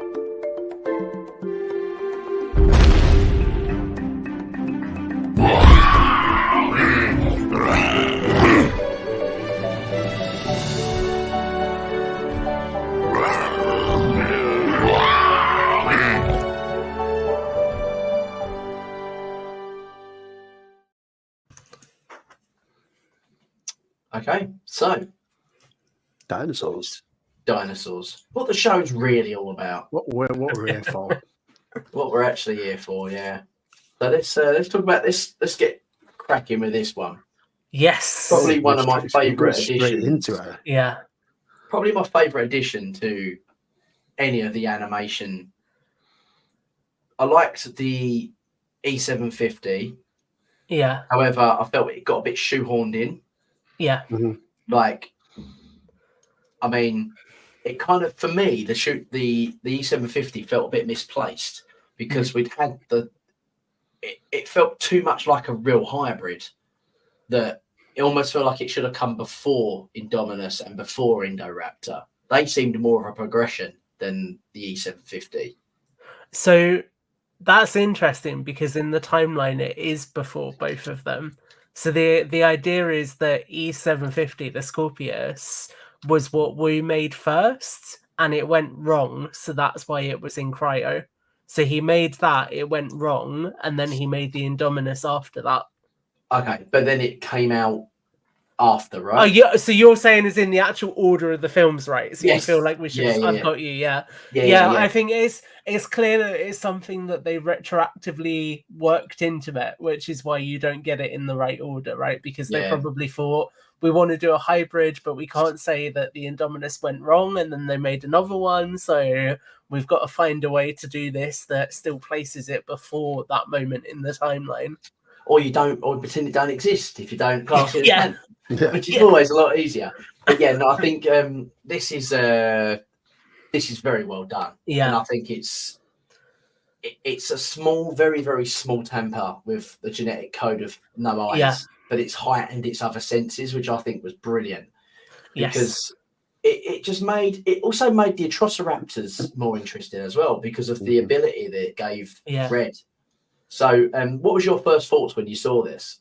Okay, so dinosaurs. What the show's really all about. What we're here for. What we're actually here for, yeah. So let's talk about this. Let's get cracking with this one. Yes. Probably one of my favourite additions. Into it. Yeah. Probably my favourite addition to any of the animation. I liked the E750. Yeah. However, I felt it got a bit shoehorned in. Yeah. Mm-hmm. Like, I mean, it kind of, for me, the E750 felt a bit misplaced, because we'd had it felt too much like a real hybrid, that it almost felt like it should have come before Indominus and before Indoraptor. They seemed more of a progression than the E750. So That's interesting because in the timeline it is before both of them. So the idea is that E750, the Scorpius, was what we made first, and it went wrong. So that's why it was in cryo. So he made that, it went wrong, and then he made the Indominus after that. Okay, but then it came out after, right? Oh yeah, so you're saying is in the actual order of the films, right? So Yes. you feel like we should. Yeah, I've got you. Yeah. Yeah. I think it's clear that it's something that they retroactively worked into it, which is why you don't get it in the right order, right? Because they probably thought we want to do a hybrid, but we can't say that the Indominus went wrong, and then they made another one. So we've got to find a way to do this that still places it before that moment in the timeline. Or you don't, or pretend it don't exist if you don't class it as Yeah. canon. Which is always a lot easier. But yeah, no, I think this is very well done. Yeah, and I think it's a small, very, very small tamper with the genetic code of no eyes, but it's heightened its other senses, which I think was brilliant because it also made the Atrociraptors more interesting as well because of the ability that it gave Red. So, what was your first thoughts when you saw this?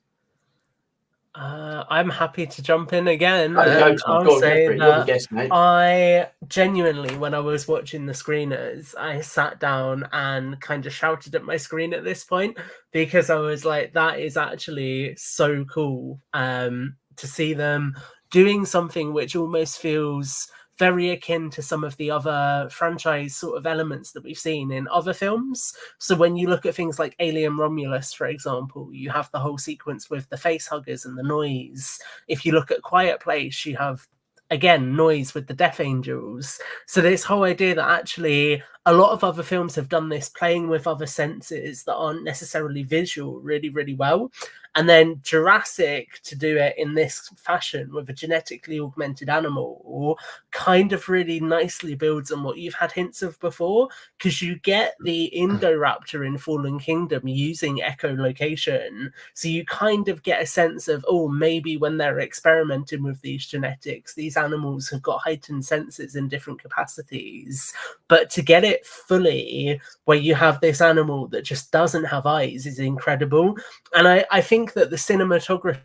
I'm happy to jump in again. I'll say that I genuinely, when I was watching the screeners, I sat down and kind of shouted at my screen at this point because I was like, that is actually so cool to see them doing something which almost feels very akin to some of the other franchise sort of elements that we've seen in other films. So when you look at things like Alien Romulus, for example, you have the whole sequence with the face huggers and the noise. If you look at Quiet Place, you have, again, noise with the Death Angels. So this whole idea that actually a lot of other films have done this, playing with other senses that aren't necessarily visual really, really well. And then Jurassic to do it in this fashion with a genetically augmented animal kind of really nicely builds on what you've had hints of before, because you get the Indoraptor in Fallen Kingdom using echolocation. So you kind of get a sense of, maybe when they're experimenting with these genetics, these animals have got heightened senses in different capacities. But to get it fully, where you have this animal that just doesn't have eyes, is incredible. And I think that the cinematography.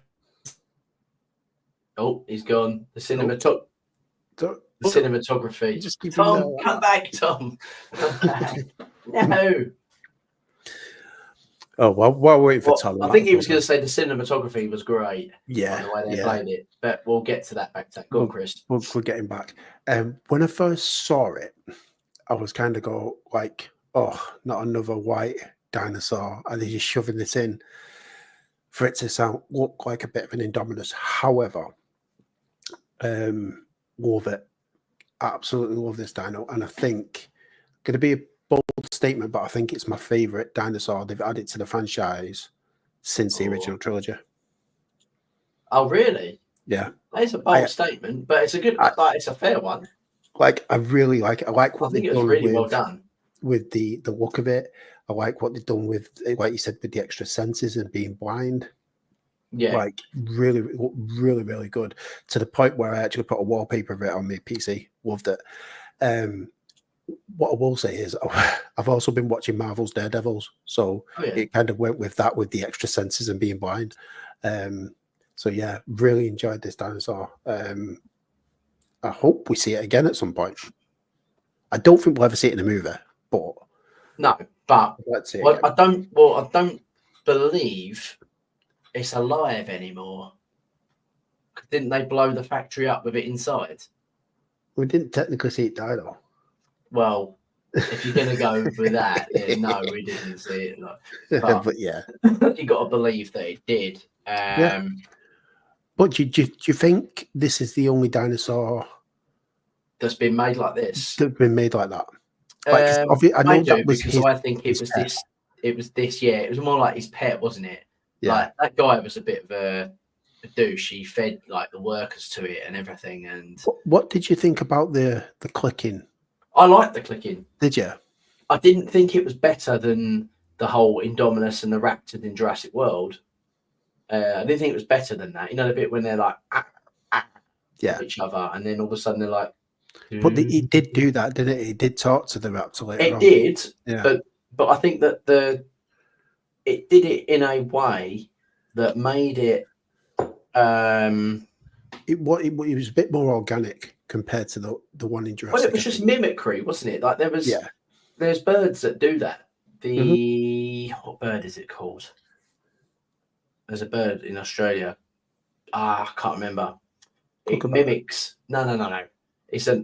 Oh, he's gone. The cinematography. Just keep Tom, come back, Tom. No. Oh, well, while we're waiting for Tom. I think he was going to say the cinematography was great. Yeah. The way they played it. But we'll get to that back. Go on, Chris. We're getting back. When I first saw it, I was kind of like, oh, not another white dinosaur. And they're just shoving this in for it to look like a bit of an Indominus. However, love it. Absolutely love this dino. And I think, going to be a bold statement, but I think it's my favorite dinosaur they've added to the franchise since the original trilogy. Oh, really? Yeah. It's a bold statement, but it's a good, it's a fair one. Like, I really like it. I like what they've done. Really well done with the look of it. I like what they've done with, like you said, with the extra senses and being blind. Yeah, like really, really, really good, to the point where I actually put a wallpaper of it on my PC. Loved it. What I will say is I've also been watching Marvel's Daredevils, so it kind of went with that, with the extra senses and being blind. So yeah, really enjoyed this dinosaur. I hope we see it again at some point. I don't think we'll ever see it in a movie, but no. But let's see. I don't believe it's alive anymore. Didn't they blow the factory up with it inside? We didn't technically see it die though. Well, if you're gonna go with that, then no, we didn't see it. But yeah, you got to believe that it did. Yeah. But do you think this is the only dinosaur that's been made like this? That's been made like that. Like, I think it was this. It was this. Yeah, it was more like his pet, wasn't it? Yeah. Like, that guy was a bit of a douche. He fed like the workers to it and everything. And what did you think about the clicking? I liked the clicking. Did you? I didn't think it was better than the whole Indominus and the Raptors in Jurassic World. I didn't think it was better than that. You know, the bit when they're like each other, and then all of a sudden they're like. But it did do that, didn't it? It did talk to the raptor later on. It did, yeah. but but I think that it did it in a way that made it. It was a bit more organic compared to the one in Jurassic. Well, it was just mimicry, wasn't it? Like there's birds that do that. What bird is it called? There's a bird in Australia. I can't remember. It mimics. No. It's a.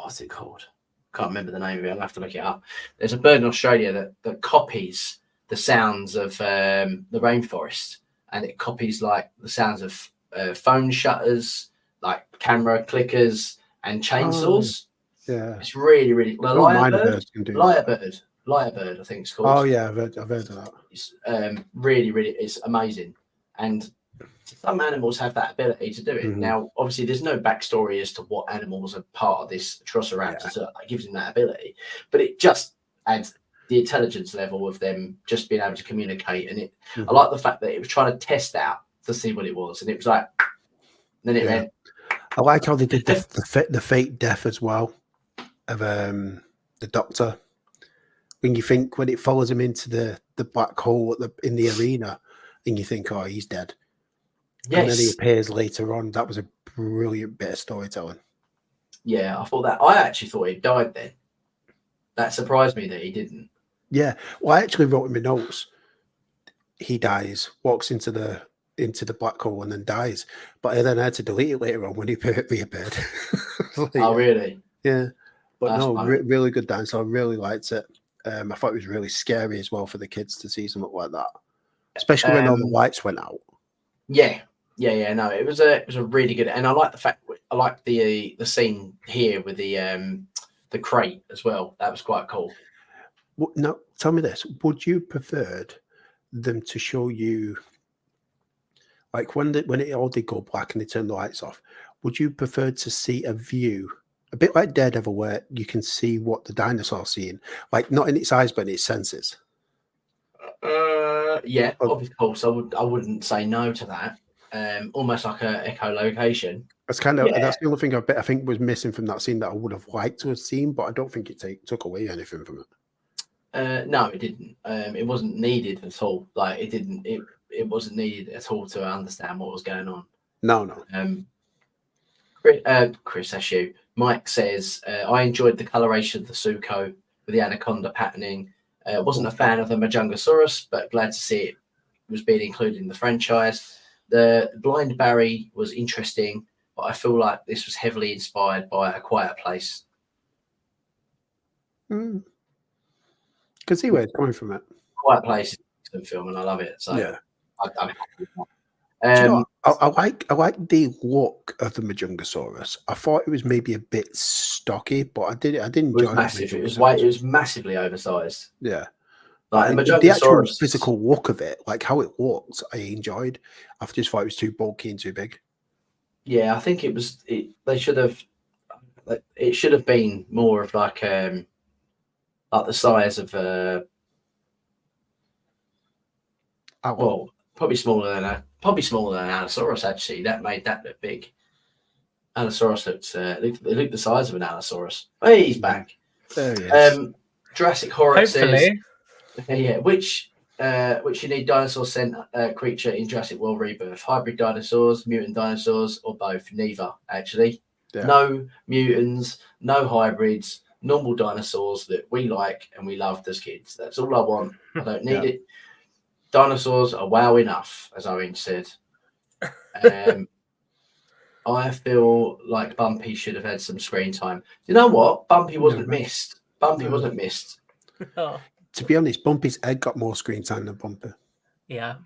What's it called? Can't remember the name of it. I'll have to look it up. There's a bird in Australia that copies the sounds of the rainforest, and it copies like the sounds of phone shutters, like camera clickers, and chainsaws. Yeah, it's really, really. Lyrebird, I think it's called. Oh yeah, I've heard of that. It's really, really, it's amazing, and some animals have that ability to do it. Now, obviously, there's no backstory as to what animals are part of this Triceratops that gives them that ability, but it just adds the intelligence level of them just being able to communicate. And I like the fact that it was trying to test out to see what it was, and it was like, then it went. I like how they did the fake death as well of the Doctor. When it follows him into the black hole in the arena, and you think, oh, he's dead. Yes. And then he appears later on. That was a brilliant bit of storytelling. Yeah, I actually thought he died then. That surprised me that he didn't. Yeah, well, I actually wrote in my notes. He dies, walks into the black hole, and then dies. But I then had to delete it later on when he reappeared. Oh, really? Yeah, but really good dance. I really liked it. I thought it was really scary as well for the kids to see something like that, especially when all the lights went out. Yeah. No, it was a really good, and I like the fact the scene here with the crate as well. That was quite cool. Well, now, tell me this: would you preferred them to show you, like when it all did go black and they turned the lights off? Would you prefer to see a view, a bit like Daredevil, where you can see what the dinosaur's seeing, like not in its eyes but in its senses? Yeah, of course. I wouldn't say no to that. Almost like a echolocation. That's the only thing I think was missing from that scene that I would have liked to have seen, but I don't think it took away anything from it. No, it didn't. It wasn't needed at all. Like it didn't. It wasn't needed at all to understand what was going on. No. Chris Eshu. Mike says, I enjoyed the coloration of the Suco with the anaconda patterning. Wasn't a fan of the Majungasaurus, but glad to see it was being included in the franchise. The Blind Barry was interesting, but I feel like this was heavily inspired by A Quiet Place. Can see where it's coming from. It Quiet Place is a good film, and I love it. So yeah, I'm happy with that. I like the look of the Majungasaurus. I thought it was maybe a bit stocky, but I didn't enjoy it. Was massive. It was massively oversized. Yeah. Like the actual physical look of it, like how it looked, I enjoyed. I just thought it was too bulky and too big. Yeah, I think they should have. It should have been more of like the size of probably smaller than an Allosaurus. Actually, that made that look big. Allosaurus looked the size of an Allosaurus. Hey, he's back. There he is. Jurassic Horror Hopefully. says. Yeah, which you need dinosaur scent creature in Jurassic World Rebirth? Hybrid dinosaurs, mutant dinosaurs, or both? Neither, actually. Yeah. No mutants, no hybrids, normal dinosaurs that we like and we loved as kids. That's all I want. I don't need it. Dinosaurs are wow enough, as Owen said. I feel like Bumpy should have had some screen time. You know what? Bumpy wasn't missed. Bumpy wasn't missed. To be honest, Bumpy's head got more screen time than Bumpy. Yeah.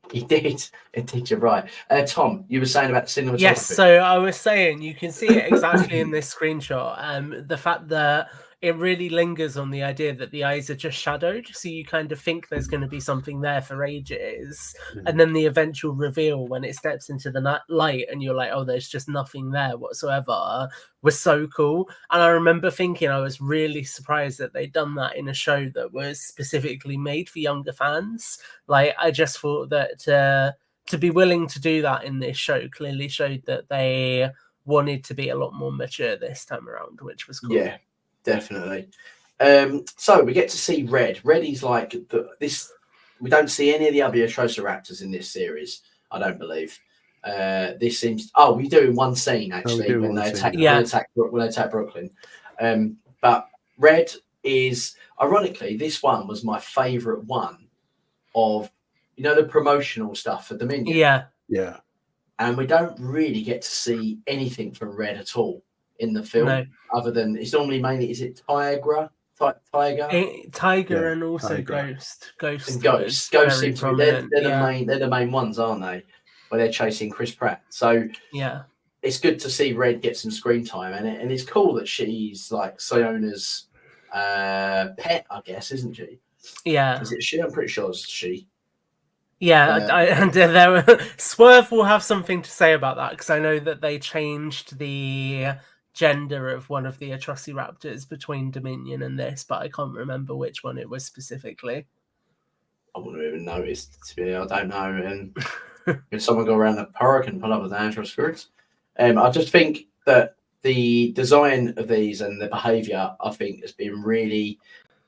He did. Indeed, you're right. Tom, you were saying about cinematography. Yes, so I was saying you can see it exactly in this screenshot. The fact that it really lingers on the idea that the eyes are just shadowed. So you kind of think there's going to be something there for ages. And then the eventual reveal when it steps into the light and you're like, oh, there's just nothing there whatsoever, was so cool. And I remember thinking I was really surprised that they'd done that in a show that was specifically made for younger fans. Like, I just thought that to be willing to do that in this show clearly showed that they wanted to be a lot more mature this time around, which was cool. Yeah. Definitely. So we get to see Red. Red is like this. We don't see any of the other Atrociraptors in this series. I don't believe. This seems. Oh, we do in one scene actually when they attack. When they attack Brooklyn. But Red is ironically this one was my favourite one of the promotional stuff for Dominion. Yeah. And we don't really get to see anything from Red at all in the film, other than it's normally mainly is it Tiger, and also Tiger. Ghost, and Ghost. Ghost seem to be they're the main ones, aren't they? Where they're chasing Chris Pratt. So it's good to see Red get some screen time, and it's cool that she's like Siona's pet, I guess, isn't she? Yeah. Is it she? I'm pretty sure it's she. Yeah, Swerve will have something to say about that because I know that they changed the gender of one of the Atrociraptors between Dominion and this, but I can't remember which one it was specifically. I wouldn't even noticed. I don't know. And if someone go around the park and pull up with Atrospirits, I just think that the design of these and the behaviour, I think, has been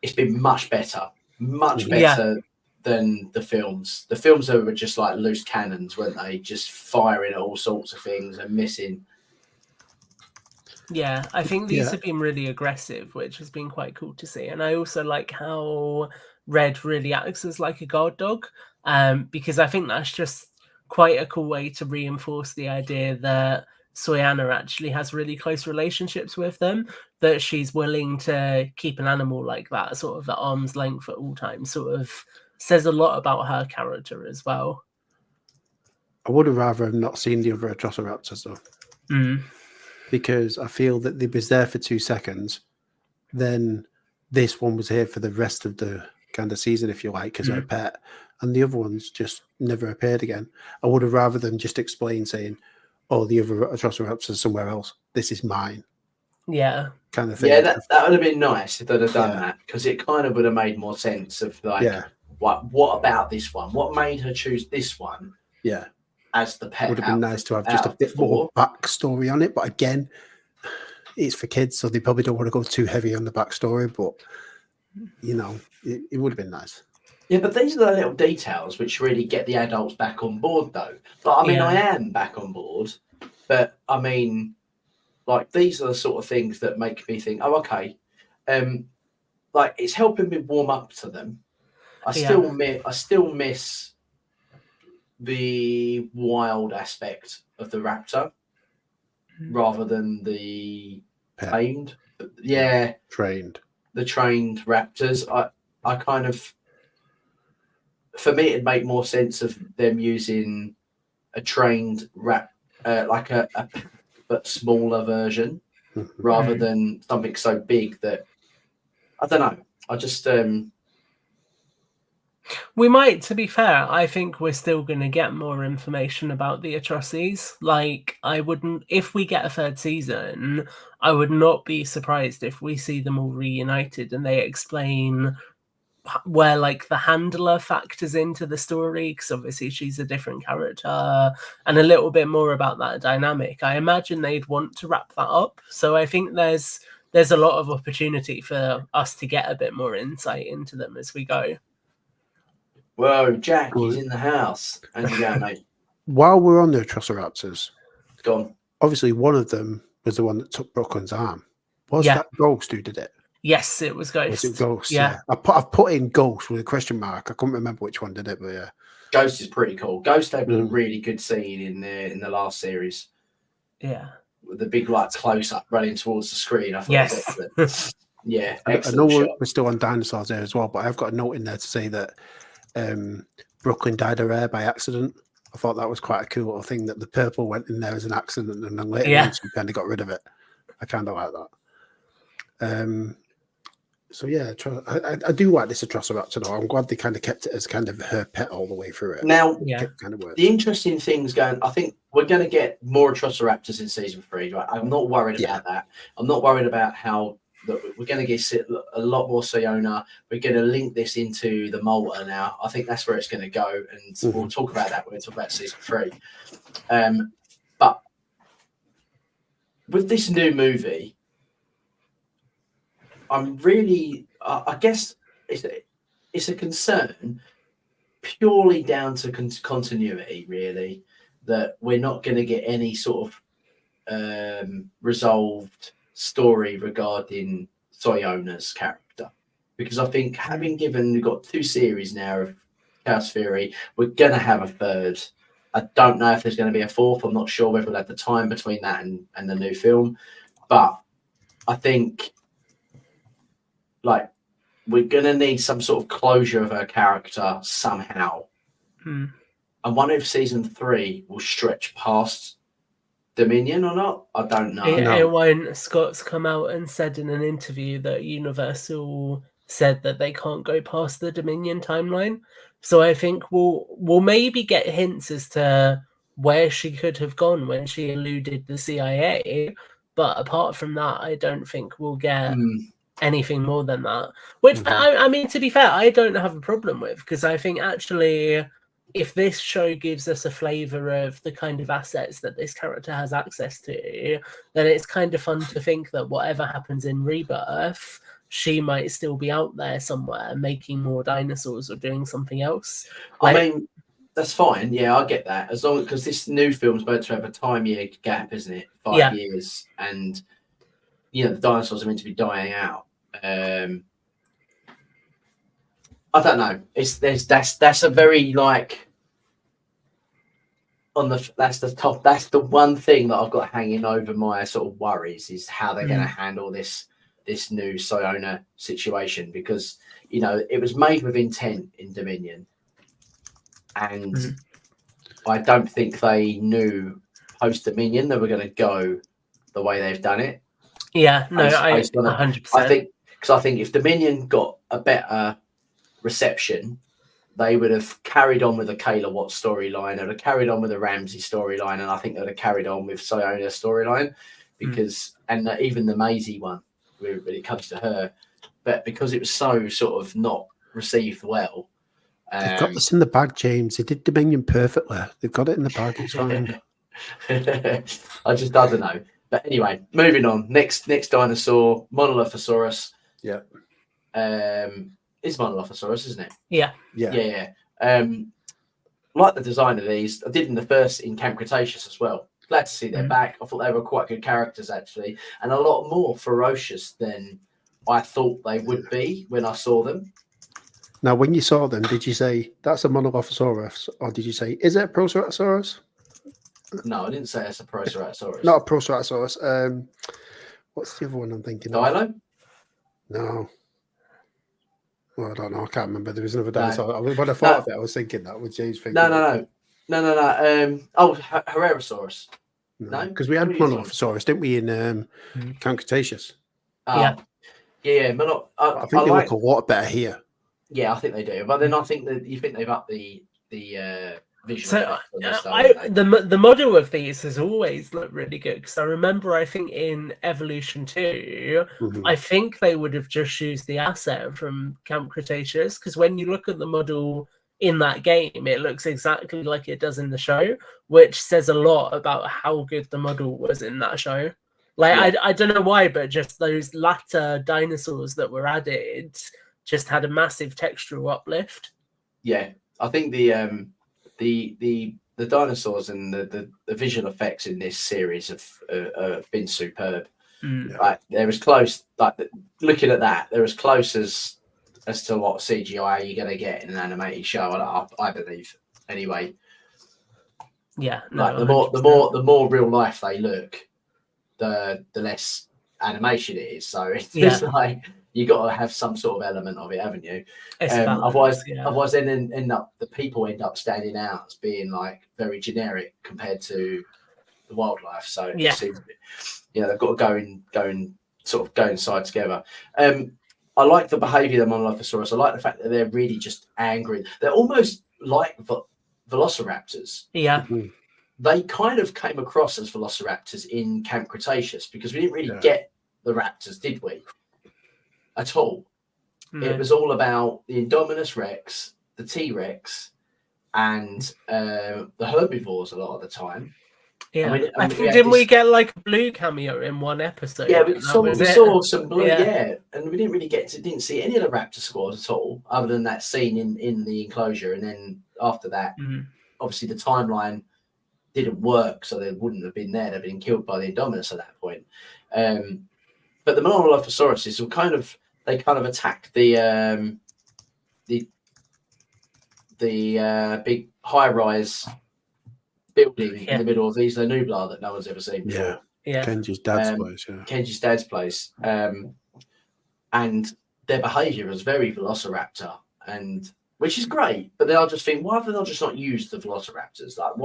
it's been much better than the films. The films were just like loose cannons, weren't they? Just firing at all sorts of things and missing. Yeah, I think these have been really aggressive, which has been quite cool to see. And I also like how Red really acts as like a guard dog, because I think that's just quite a cool way to reinforce the idea that Soyana actually has really close relationships with them, that she's willing to keep an animal like that sort of at arm's length at all times, sort of says a lot about her character as well. I would have rather not seen the other Atrociraptors though. Because I feel that they was there for 2 seconds, then this one was here for the rest of the kind of season, if you like, as her pet, and the other ones just never appeared again. I would have rather than just explain saying, "Oh, the other Atrociraptors are somewhere else. This is mine." Yeah, kind of thing. Yeah, that would have been nice if they'd have done that, because it kind of would have made more sense of like, what about this one? What made her choose this one? Yeah. As the pet. Would have been nice to have just a bit more backstory on it, but again, it's for kids, so they probably don't want to go too heavy on the backstory. But it would have been nice. Yeah, but these are the little details which really get the adults back on board, though. But I mean, I am back on board, but I mean, like these are the sort of things that make me think, oh, okay, like it's helping me warm up to them. I still miss the wild aspect of the raptor rather than the trained. The trained raptors. I kind of, for me, it'd make more sense of them using a trained like a but smaller version rather than something so big that I don't know. I just we might, to be fair, I think we're still going to get more information about the Atrocities. Like, if we get a 3rd season, I would not be surprised if we see them all reunited and they explain where, like, the handler factors into the story, because obviously she's a different character, and a little bit more about that dynamic. I imagine they'd want to wrap that up. So I think there's a lot of opportunity for us to get a bit more insight into them as we go. Whoa, Jack, he's in the house. How's it going, mate? While we're on the Atrociraptors, go on. Obviously, one of them was the one that took Brooklyn's arm. Was that Ghost who did it? Yes, it was Ghost. Was it Ghost? Yeah. I've put in Ghost with a question mark. I couldn't remember which one did it, but yeah. Ghost is pretty cool. Ghost had a really good scene in the last series. Yeah. With the big like close up running towards the screen. I thought yeah, excellent. I know we're still on dinosaurs there as well, but I've got a note in there to say that Brooklyn dyed her hair by accident. I thought that was quite a cool little thing that the purple went in there as an accident, and then later on she kind of got rid of it. I kind of like that. So yeah, I do like this Atrociraptor though. I'm glad they kind of kept it as kind of her pet all the way through it. Now, kind of the interesting things going, I think we're going to get more Atrociraptors in season 3, right? I'm not worried about that. I'm not worried about how we're going to get a lot more Siona. We're going to link this into the Malta now. I think that's where it's going to go, and we'll talk about that when we talk about season 3. But with this new movie, I'm really, I guess it's a concern purely down to continuity, really, that we're not going to get any sort of resolved story regarding Siona's character. Because I think we've got 2 series now of Chaos Theory, we're going to have a third. I don't know if there's going to be a 4th. I'm not sure whether we'll have the time between that and the new film. But I think, like, we're going to need some sort of closure of her character somehow. Hmm. I wonder if season 3 will stretch past Dominion or not. I don't know. It won't. Scott's come out and said in an interview that Universal said that they can't go past the Dominion timeline. So I think we'll maybe get hints as to where she could have gone when she eluded the CIA. But apart from that, I don't think we'll get anything more than that. Which, I mean, to be fair, I don't have a problem with, because I think actually, if this show gives us a flavour of the kind of assets that this character has access to, then it's kind of fun to think that whatever happens in Rebirth, she might still be out there somewhere making more dinosaurs or doing something else. I mean, that's fine. Yeah, I get that. As long because this new film's meant to have a time-year gap, isn't it? 5 years, and the dinosaurs are meant to be dying out. I don't know. That's a very like that's the one thing that I've got hanging over my sort of worries is how they're going to handle this new Siona situation, because it was made with intent in Dominion, and I don't think they knew post Dominion they were going to go the way they've done it. Yeah, no, 100%. I think if Dominion got a better reception, they would have carried on with the Kayla Watts storyline, they would have carried on with the Ramsey storyline, and I think they would have carried on with Siona's storyline, because and even the Maisie one when it comes to her, but because it was so sort of not received well. They've got this in the bag, James. They did Dominion perfectly. They've got it in the bag. It's fine. I don't know. But anyway, moving on. Next dinosaur, Monolithosaurus. Yeah. It's Monolithosaurus, isn't it? Yeah. Like the design of these, I did in Camp Cretaceous as well. Glad to see they're back. I thought they were quite good characters, actually, and a lot more ferocious than I thought they would be when I saw them. Now, when you saw them, did you say that's a Monolithosaurus, or did you say, is it a Proceratosaurus? No, I didn't say it's a Proceratosaurus. Not a Proceratosaurus. What's the other one I'm thinking of? Dilo? No. Well, I don't know. I can't remember. There was another dinosaur. When I thought of it, I was thinking that was James thinking. No. Herrerasaurus. No, because we had Monolithosaurus, didn't we, in Camp Cretaceous? Yeah. I think they look a lot better here. Yeah, I think they do. But then I think that you think they've upped the visual. So the model of these has always looked really good, because I remember, I think in Evolution 2, I think they would have just used the asset from Camp Cretaceous, because when you look at the model in that game, it looks exactly like it does in the show, which says a lot about how good the model was in that show. I don't know why, but just those latter dinosaurs that were added just had a massive textural uplift. Yeah, I think the dinosaurs and the visual effects in this series have been superb. Like they're as close, like looking at that, they're as close as to what CGI you're going to get in an animated show. I believe, anyway. Yeah, no, like the more real life they look, the less animation it is. So it's just like you got to have some sort of element of it, haven't you? Otherwise, then the people end up standing out as being like very generic compared to the wildlife. So they've got to go inside together. I like the behaviour of the Monolithosaurus. I like the fact that they're really just angry. They're almost like velociraptors. Yeah. They kind of came across as velociraptors in Camp Cretaceous, because we didn't really get the raptors, did we? At all. No. It was all about the Indominus Rex, the T-Rex, and the herbivores a lot of the time. Yeah, I we think had didn't we this. get like a blue cameo in one episode? Yeah, and that was we it? saw some blue, Yeah. and we didn't really didn't see any of the Raptor squad at all, other than that scene in the enclosure. And then after that, obviously the timeline didn't work, so they wouldn't have been there. They'd been killed by the Indominus at that point. But the Monolophosauruses were kind of attacked the big high-rise building in the middle of Isla Nublar that no one's ever seen before. Yeah. Kenji's dad's place. Yeah. Kenji's dad's place. And their behaviour was very Velociraptor, and which is great. But then I just think, why have they just not used the Velociraptors? Like,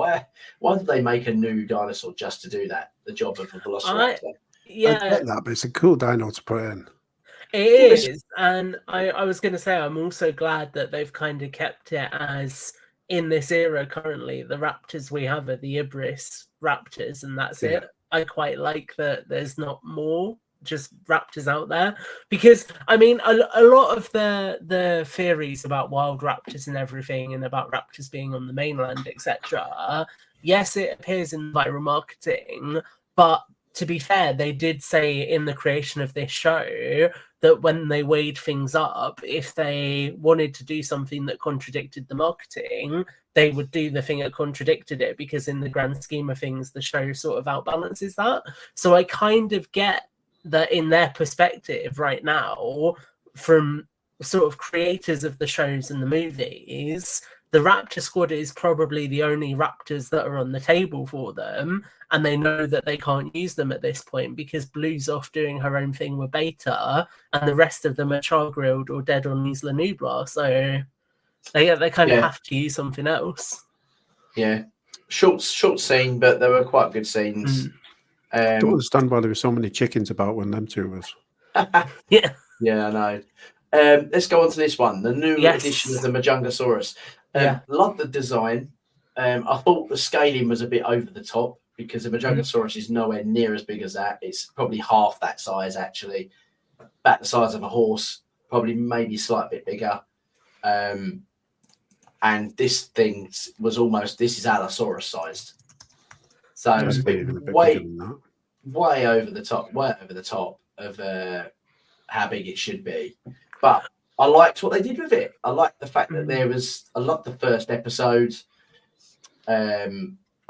why did they make a new dinosaur just to do that? The job of a Velociraptor. I get that, but it's a cool dino to put in. It is, and I was going to say I'm also glad that they've kind of kept it as in this era currently. The raptors we have are the Ibris raptors, and that's it. I quite like that there's not more just raptors out there, because I mean a lot of the theories about wild raptors and everything, and about raptors being on the mainland, etc. Yes, it appears in viral marketing, but to be fair, they did say in the creation of this show that when they weighed things up, if they wanted to do something that contradicted the marketing, they would do the thing that contradicted it, because in the grand scheme of things, the show sort of outbalances that. So I kind of get that in their perspective right now, from sort of creators of the shows and the movies, the Raptor Squad is probably the only Raptors that are on the table for them, and they know that they can't use them at this point because Blue's off doing her own thing with Beta, and the rest of them are char-grilled or dead on Isla Nublar, so they kind of have to use something else. Yeah, short scene, but they were quite good scenes. I don't understand why there were so many chickens about when them two was. Yeah, I know. Let's go on to this one, the new edition of the Majungasaurus. Love the design. I thought the scaling was a bit over the top, because the Majungasaurus is nowhere near as big as that. It's probably half that size, actually. About the size of a horse, probably maybe a slight bit bigger. And this thing was almost, this is Allosaurus sized. So it's way over the top of how big it should be. But I liked what they did with it. I liked the fact that I loved the first episode.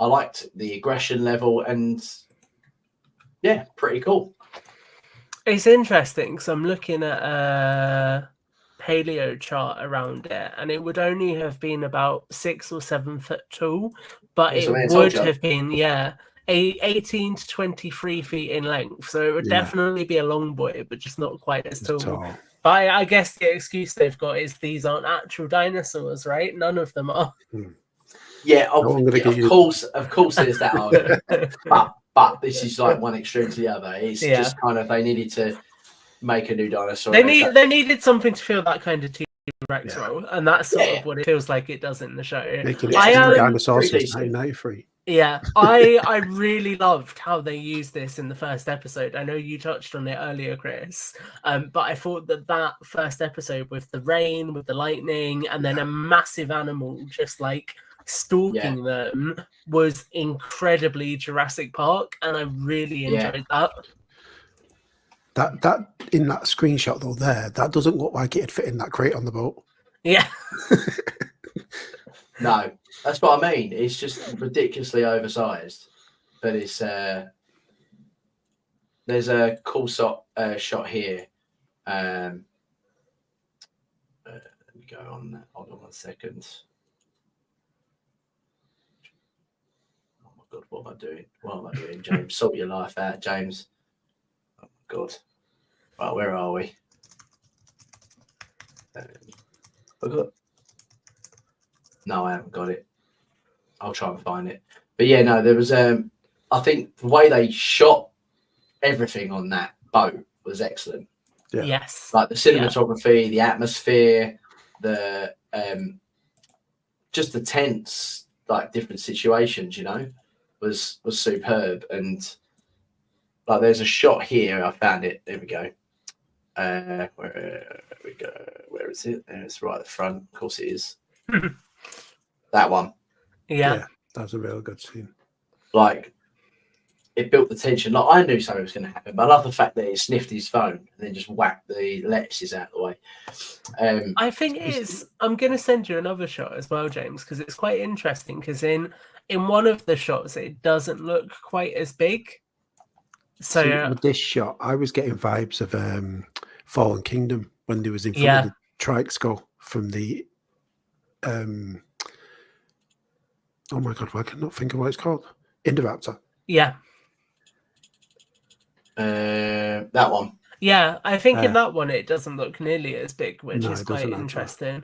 I liked the aggression level, and yeah, pretty cool. It's interesting because I'm looking at a paleo chart around it, and it would only have been about 6 or 7 foot tall, but it would have been 18 to 23 feet in length. So it would definitely be a long boy, but just not quite as tall. But I guess the excuse they've got is these aren't actual dinosaurs, right? None of them are. Yeah, of course there's that argument. But this is like one extreme to the other. It's just kind of, they needed to make a new dinosaur. They needed something to feel that kind of T-Rex role, and that's sort of what it feels like it does in the show. Dinosaurs since 1993. Yeah, I really loved how they used this in the first episode. I know you touched on it earlier, Chris, but I thought that first episode with the rain, with the lightning, and then a massive animal just like stalking them was incredibly Jurassic Park, and I really enjoyed that. That in that screenshot though, that doesn't look like it'd fit in that crate on the boat. Yeah. No, that's what I mean. It's just ridiculously oversized, but it's there's a cool shot here. Let me go on that. Hold on 1 second. Oh my God, what am I doing? What am I doing, James? Sort your life out, James. Oh my God. Right, where are we? No, I haven't got it. I'll try and find it. But yeah, no, there was I think the way they shot everything on that boat was excellent. Yeah. Yes. Like the cinematography, the atmosphere, the just the tense, like different situations, you know, was superb. And like there's a shot here, I found it. There we go. Where we go? Where is it? There, it's right at the front. Of course it is. That one. Yeah, that's a real good scene. Like it built the tension. Like I knew something was going to happen, but I love the fact that it sniffed his phone and then just whacked the lettuces out of the way. I think I'm going to send you another shot as well, James, because it's quite interesting. Because in one of the shots, it doesn't look quite as big. So with this shot, I was getting vibes of Fallen Kingdom when there was in front of the trike skull from the. Oh my god! I cannot think of what it's called. Indoraptor. Yeah. That one. Yeah, I think in that one it doesn't look nearly as big, which is quite interesting.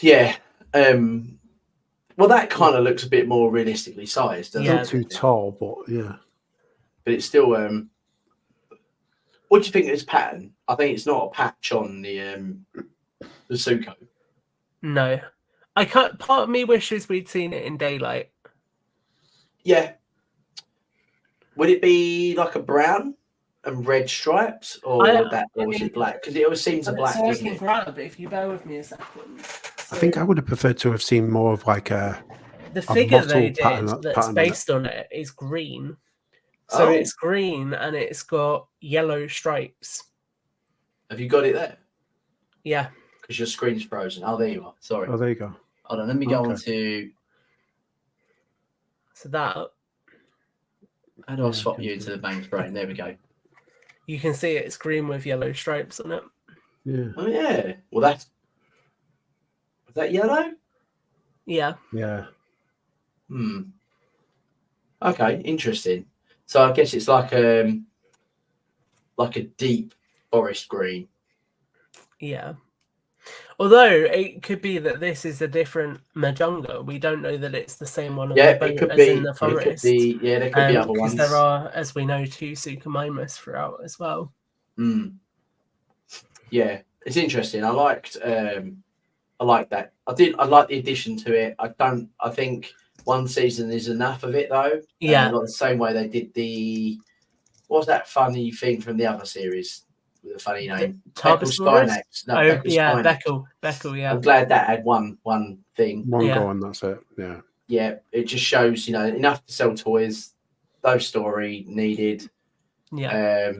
Yeah. Well, that kind of looks a bit more realistically sized. It's not too tall, but yeah. But it's still. What do you think of this pattern? I think it's not a patch on the Suko. No, I can't. Part of me wishes we'd seen it in daylight. Yeah. Would it be like a brown and red stripes, or was it black? Because it always seems a black. So I can grab, if you bear with me a second. I think I would have preferred to have seen more of like the figure they did that's based on it is green. So it's green and it's got yellow stripes. Have you got it there? Yeah. Because your screen's frozen. Oh, there you are. Sorry. Oh, there you go. Hold on. Let me go on to. So that. How do I swap you into the main screen? There we go. You can see it's green with yellow stripes on it. Yeah. Oh yeah. Well, is that yellow? Yeah. Yeah. Okay, interesting. So I guess it's like a deep forest green. Yeah. Although it could be that this is a different Majunga. We don't know that it's the same one on the boat in the forest. There could be other ones. Because there are, as we know, 2 Suchomimus throughout as well. Yeah, it's interesting. I liked that. I like the addition to it. I think one season is enough of it though. Yeah. Not the same way they did what was that funny thing from the other series with a funny name? Tarbosaurus? Beckel, yeah. I'm glad that had one thing. One go on, that's it. Yeah. Yeah, it just shows, enough to sell toys, no story needed. Yeah.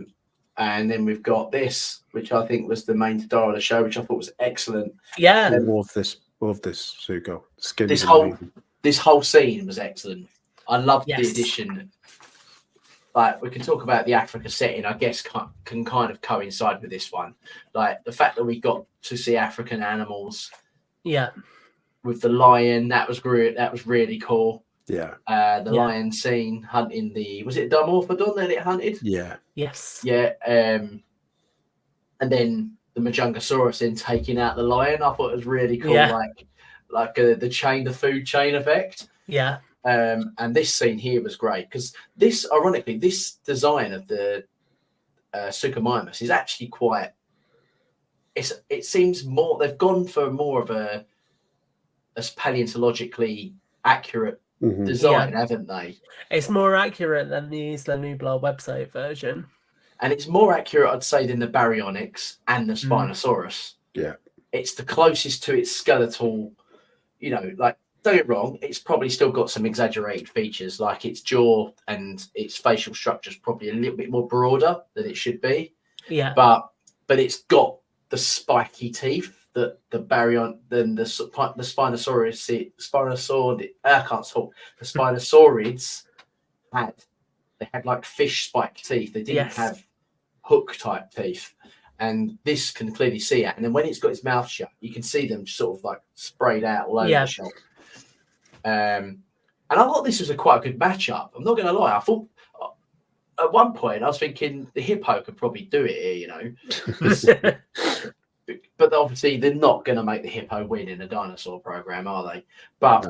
And then we've got this, which I think was the main star of the show, which I thought was excellent. Yeah. I love this Suko. Skin this whole scene was excellent. I loved the addition. Like, we can talk about the Africa setting, I guess can kind of coincide with this one. Like the fact that we got to see African animals. Yeah. With the lion, that was great. That was really cool. Yeah. The lion scene hunting was it Dimorphodon that it hunted? Yeah. Yes. Yeah. And then the Majungasaurus then taking out the lion. I thought it was really cool. Yeah. Like the food chain effect. Yeah. And this scene here was great because ironically, this design of the Suchomimus is actually quite. It seems more. They've gone for more of a paleontologically accurate design, haven't they? It's more accurate than the Isla Nublar website version, and it's more accurate, I'd say, than the Baryonyx and the Spinosaurus. Yeah, it's the closest to its skeletal. Like. Don't get me wrong, it's probably still got some exaggerated features, like its jaw and its facial structure is probably a little bit more broader than it should be. Yeah. But it's got the spiky teeth that the Spinosaurids had. They had like fish spike teeth. They didn't have hook type teeth. And this can clearly see it. And then when it's got its mouth shut, you can see them sort of like sprayed out all over the shop. And I thought this was quite a good matchup. I'm not going to lie. I thought at one point I was thinking the hippo could probably do it here, but obviously they're not going to make the hippo win in a dinosaur program, are they? But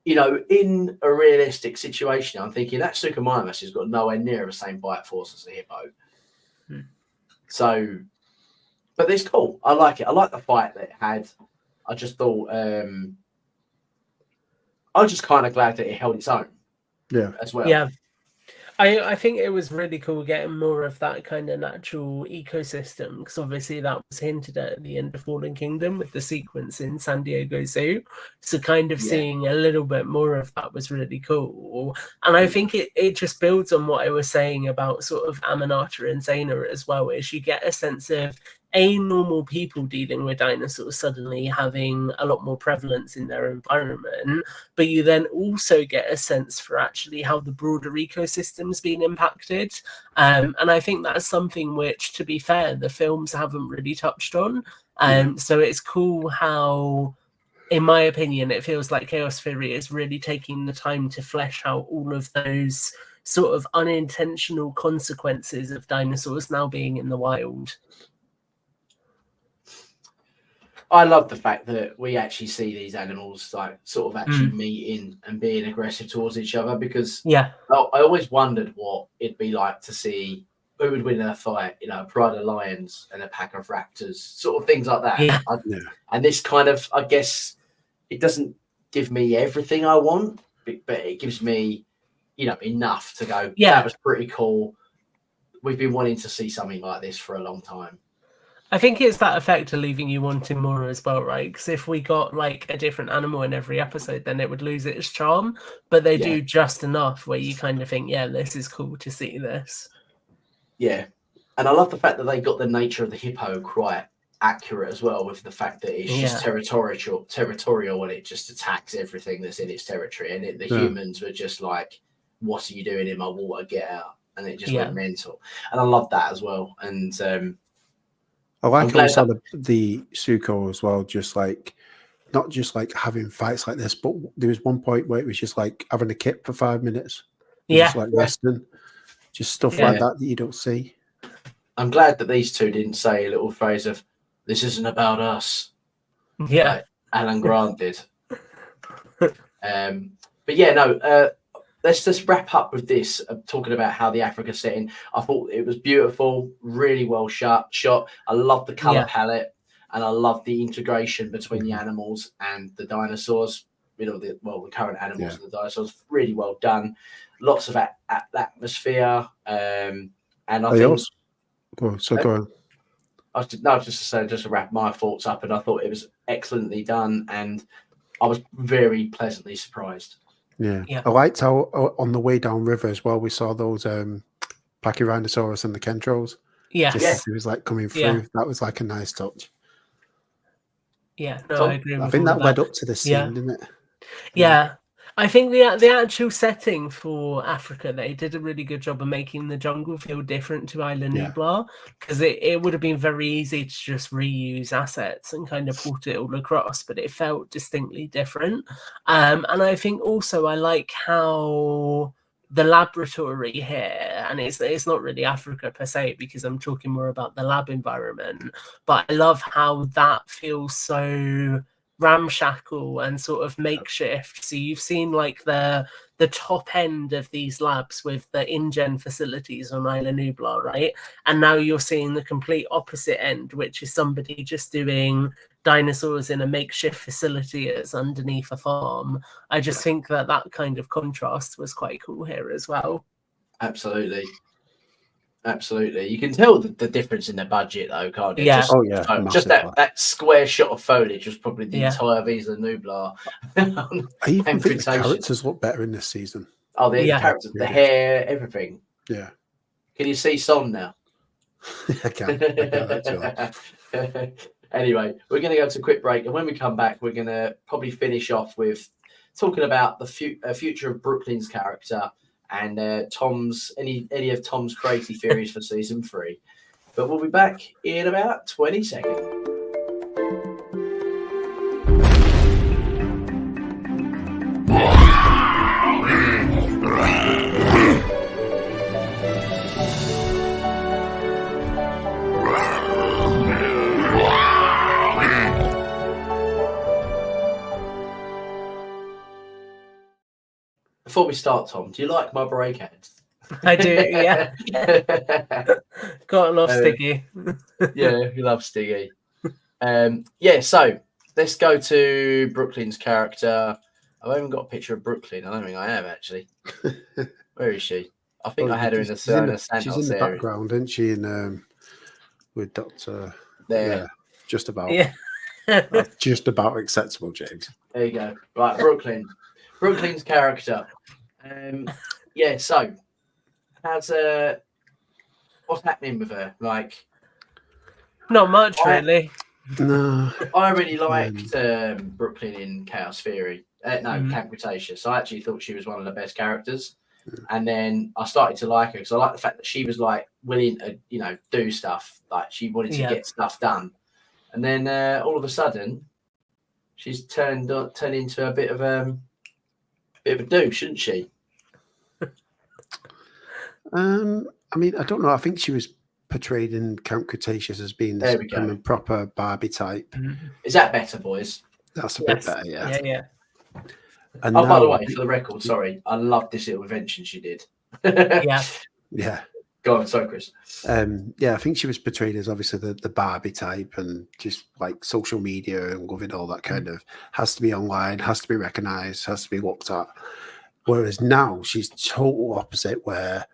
in a realistic situation, I'm thinking that Suchomimus has got nowhere near the same bite force as the hippo. So, but it's cool. I like it. I like the fight that it had. I just thought. I was just kind of glad that it held its own. Yeah. As well. Yeah. I think it was really cool getting more of that kind of natural ecosystem, because obviously that was hinted at the end of Fallen Kingdom with the sequence in San Diego Zoo. So kind of seeing a little bit more of that was really cool. And I think it just builds on what I was saying about sort of Aminata and Zaina as well, is you get a sense of normal people dealing with dinosaurs suddenly having a lot more prevalence in their environment, but you then also get a sense for actually how the broader ecosystem's been impacted. And I think that's something which, to be fair, the films haven't really touched on. So it's cool how, in my opinion, it feels like Chaos Theory is really taking the time to flesh out all of those sort of unintentional consequences of dinosaurs now being in the wild. I love the fact that we actually see these animals like sort of actually meeting and being aggressive towards each other, because I always wondered what it'd be like to see who would win in a fight, you know, a pride of lions and a pack of raptors, sort of things like that. And this kind of, I guess, it doesn't give me everything I want, but it gives me, you know, enough to go, that was pretty cool. We've been wanting to see something like this for a long time. I think it's that effect of leaving you wanting more as well, right? Because if we got like a different animal in every episode, then it would lose its charm. But they do just enough where you kind of think, yeah, this is cool to see this. Yeah. And I love the fact that they got the nature of the hippo quite accurate as well, with the fact that it's just territorial and it just attacks everything that's in its territory. And the humans were just like, what are you doing in my water? Get out. And it just went mental. And I love that as well. And I like also the Suko as well, just like, not just like having fights like this, but there was one point where it was just like having a kip for 5 minutes. Just like resting. Just stuff like that you don't see. I'm glad that these two didn't say a little phrase of, this isn't about us. Like Alan Grant did. But yeah, no, let's just wrap up with this, talking about how the Africa setting. I thought it was beautiful, really well shot. I love the color palette, and I love the integration between the animals and the dinosaurs. You know, the current animals and the dinosaurs. Really well done. Lots of atmosphere. And I think. Go on. Just to wrap my thoughts up, and I thought it was excellently done, and I was very pleasantly surprised. Yeah. I liked how on the way down river as well, we saw those Pachyrhinosaurus and the Chemtrails. It was like coming through. That was like a nice touch. Yeah, no, I agree with I think that led up to this scene, didn't it? Yeah. I think the actual setting for Africa, they did a really good job of making the jungle feel different to Isla Nublar, because it would have been very easy to just reuse assets and kind of put it all across, but it felt distinctly different. And I think also I like how the laboratory here, and it's not really Africa per se, because I'm talking more about the lab environment, but I love how that feels so ramshackle and sort of makeshift. So you've seen like the top end of these labs with the InGen facilities on Isla Nublar, right? And now you're seeing the complete opposite end, which is somebody just doing dinosaurs in a makeshift facility as underneath a farm. I just think that kind of contrast was quite cool here as well. Absolutely. You can tell the difference in the budget, though, can't you? Just that square shot of foliage was probably the entire Isla Nublar. I even think the characters look better in this season. Oh, the characters, the hair, everything. Yeah. Can you see Son now? I can. Anyway, we're going to go to a quick break, and when we come back, we're going to probably finish off with talking about the future of Brooklyn's character, and any of Tom's crazy theories for season 3. But we'll be back in about 20 seconds. Before we start, Tom, do you like my break ads? I do, yeah. Got a lot of Stiggy. Yeah, we love Stiggy. So let's go to Brooklyn's character. I've even got a picture of Brooklyn. I don't think I have, actually. Where is she? I think I had her in the she's in the Santos area. background, isn't she? In with Doctor. There. Yeah, just about. Yeah. That's just about acceptable, James. There you go. Right, Brooklyn. Brooklyn's character. Yeah. So, how's what's happening with her? Like, Not much, really. No, I really liked Brooklyn in Chaos Theory. Camp Cretaceous. I actually thought she was one of the best characters. And then I started to like her because I like the fact that she was like willing to, do stuff. Like she wanted to get stuff done. And then all of a sudden, she's turned into a bit of a douche, isn't she? I mean, I don't know. I think she was portrayed in Camp Cretaceous as being this proper Barbie type. Is that better, boys? That's a bit better, yeah. Yeah. And by the way, for the record, sorry, I loved this little invention she did. Yeah. Go on, sorry, Chris. I think she was portrayed as obviously the Barbie type and just like social media and loving all that kind of has to be online, has to be recognized, has to be looked at. Whereas now she's total opposite, where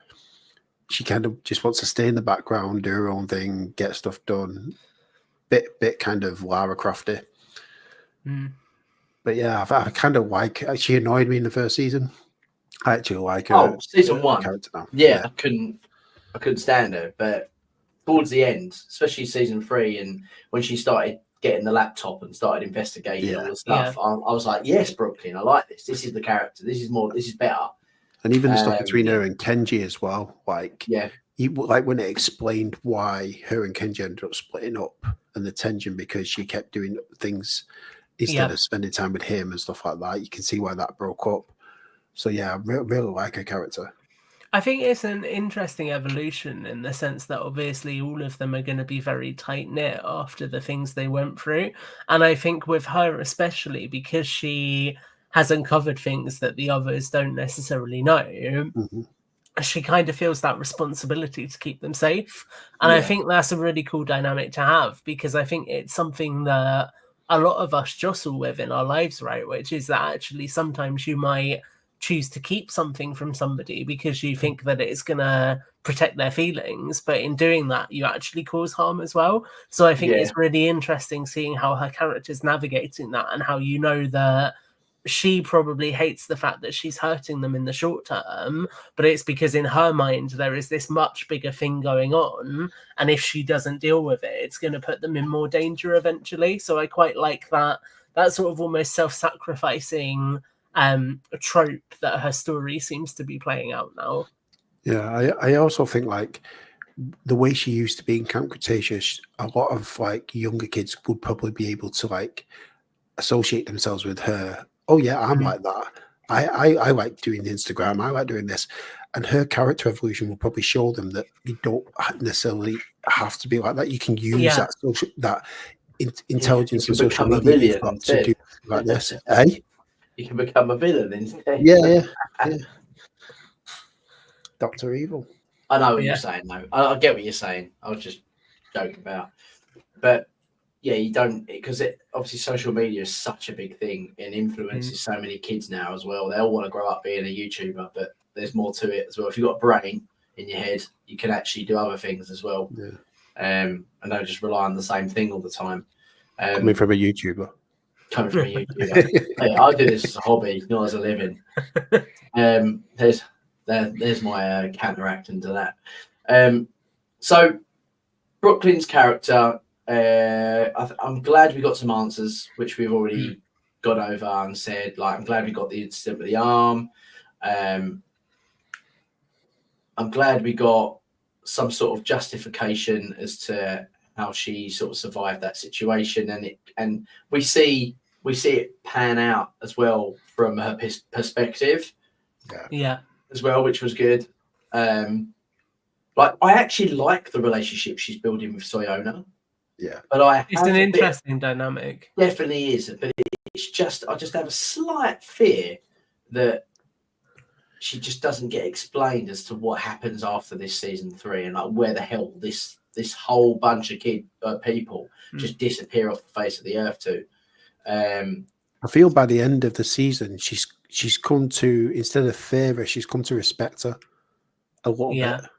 she kind of just wants to stay in the background, do her own thing, get stuff done. Bit kind of Lara Crofty. But yeah, I kind of like. She annoyed me in the first season. I actually like her. Oh, season 1. Character now. Yeah, I couldn't stand her. But towards the end, especially season 3, and when she started getting the laptop and started investigating all the stuff, I was like, yes, Brooklyn, I like this. This is the character. This is better. And even the stuff between her and Kenji as well. Like, like when it explained why her and Kenji ended up splitting up and the tension because she kept doing things instead of spending time with him and stuff like that. You can see why that broke up. So yeah, I really like her character. I think it's an interesting evolution in the sense that obviously all of them are going to be very tight-knit after the things they went through. And I think with her especially, because she has uncovered things that the others don't necessarily know, she kind of feels that responsibility to keep them safe. And I think that's a really cool dynamic to have, because I think it's something that a lot of us jostle with in our lives, right? Which is that actually sometimes you might choose to keep something from somebody because you think that it's going to protect their feelings, but in doing that you actually cause harm as well. So I think it's really interesting seeing how her character's navigating that, and how that she probably hates the fact that she's hurting them in the short term, but it's because in her mind there is this much bigger thing going on, and if she doesn't deal with it, it's going to put them in more danger eventually. So I quite like that sort of almost self-sacrificing trope that her story seems to be playing out now. Yeah, I also think like the way she used to be in Camp Cretaceous, a lot of like younger kids would probably be able to like associate themselves with her. Oh yeah, I'm like that. I like doing Instagram. I like doing this. And her character evolution will probably show them that you don't necessarily have to be like that. You can use that intelligence and social media to do like this. You can become a villain instead. Yeah. Dr. Evil. I know what you're saying, though. I get what you're saying. I was just joking about. But yeah, you don't, because obviously social media is such a big thing and influences so many kids now as well. They all want to grow up being a YouTuber, but there's more to it as well. If you've got a brain in your head, you can actually do other things as well. Yeah. And don't just rely on the same thing all the time. Coming from a YouTuber. Hey, I do this as a hobby, not as a living. There's my counteracting to that. So Brooklyn's character, I'm glad we got some answers, which we've already gone over and said. Like, I'm glad we got the incident with the arm. I'm glad we got some sort of justification as to how she sort of survived that situation, and we see it pan out as well from her perspective, as well, which was good. Like, I actually like the relationship she's building with Siona. Yeah, but it's an interesting dynamic. Definitely is, but it's just I just have a slight fear that she just doesn't get explained as to what happens after this season 3, and like where the hell this whole bunch of people just disappear off the face of the earth to. I feel by the end of the season, she's come to, instead of fear her, she's come to respect her. a little Yeah. bit.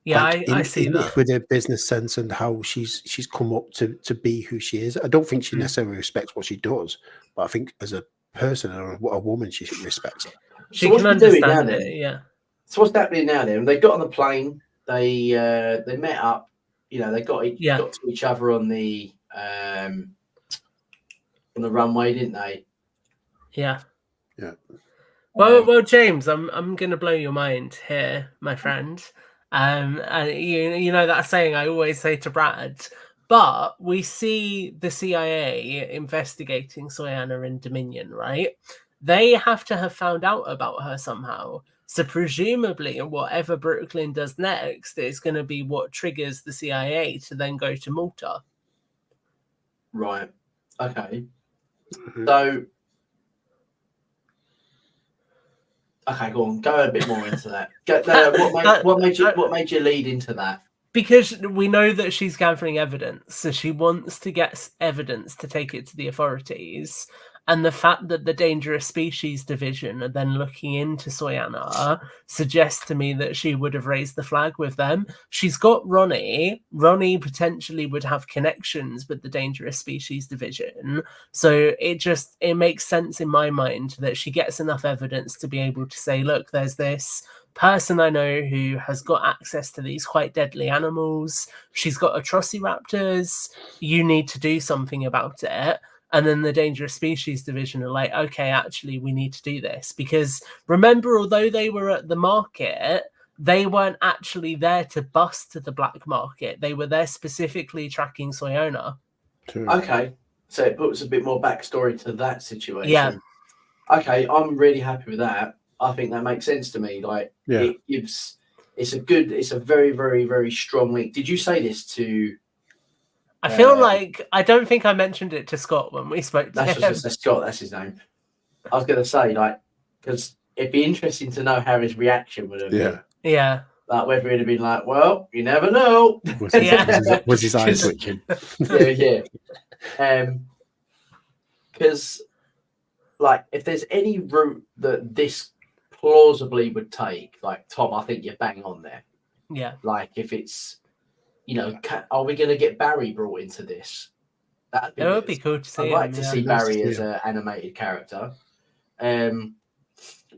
Yeah, Like I see that. with her business sense and how she's come up to be who she is. I don't think she necessarily respects what she does, but I think as a person and a woman, she respects her. She what's can she doing now, understand then? it. Yeah. So what's happening now then? They got on the plane. They met up. You know, they got to each other on the runway, didn't they? Yeah. Yeah. Well, James, I'm gonna blow your mind here, my friend. And you know that saying I always say to Brad, but we see the CIA investigating Soyana and Dominion, right? They have to have found out about her somehow. So presumably, whatever Brooklyn does next is going to be what triggers the CIA to then go to Malta. Right. Okay. So. Okay, go on. Go a bit more into that. What made you lead into that? Because we know that she's gathering evidence, so she wants to get evidence to take it to the authorities. And the fact that the Dangerous Species Division are then looking into Soyana suggests to me that she would have raised the flag with them. She's got Ronnie. Ronnie potentially would have connections with the Dangerous Species Division. So it makes sense in my mind that she gets enough evidence to be able to say, look, there's this person I know who has got access to these quite deadly animals. She's got atrociraptors. You need to do something about it. And then the Dangerous Species Division are like, okay, actually, we need to do this. Because remember, although they were at the market, they weren't actually there to bust to the black market. They were there specifically tracking Soyana. Okay. So it puts a bit more backstory to that situation. Yeah. Okay, I'm really happy with that. I think that makes sense to me. Like, it's a very, very, very strong link. Did you say this to... I feel like I don't think I mentioned it to Scott when we spoke to him. Scott, that's his name. I was going to say, like, because it'd be interesting to know how his reaction would have been. Yeah. Like, whether he'd have been like, well, you never know. Was his eye twitching? Yeah. Because, like, if there's any route that this plausibly would take, like, Tom, I think you're bang on there. Yeah. Like, if it's... You know, are we going to get Barry brought into this? It would be cool to see. I'd like to see Barry as an animated character,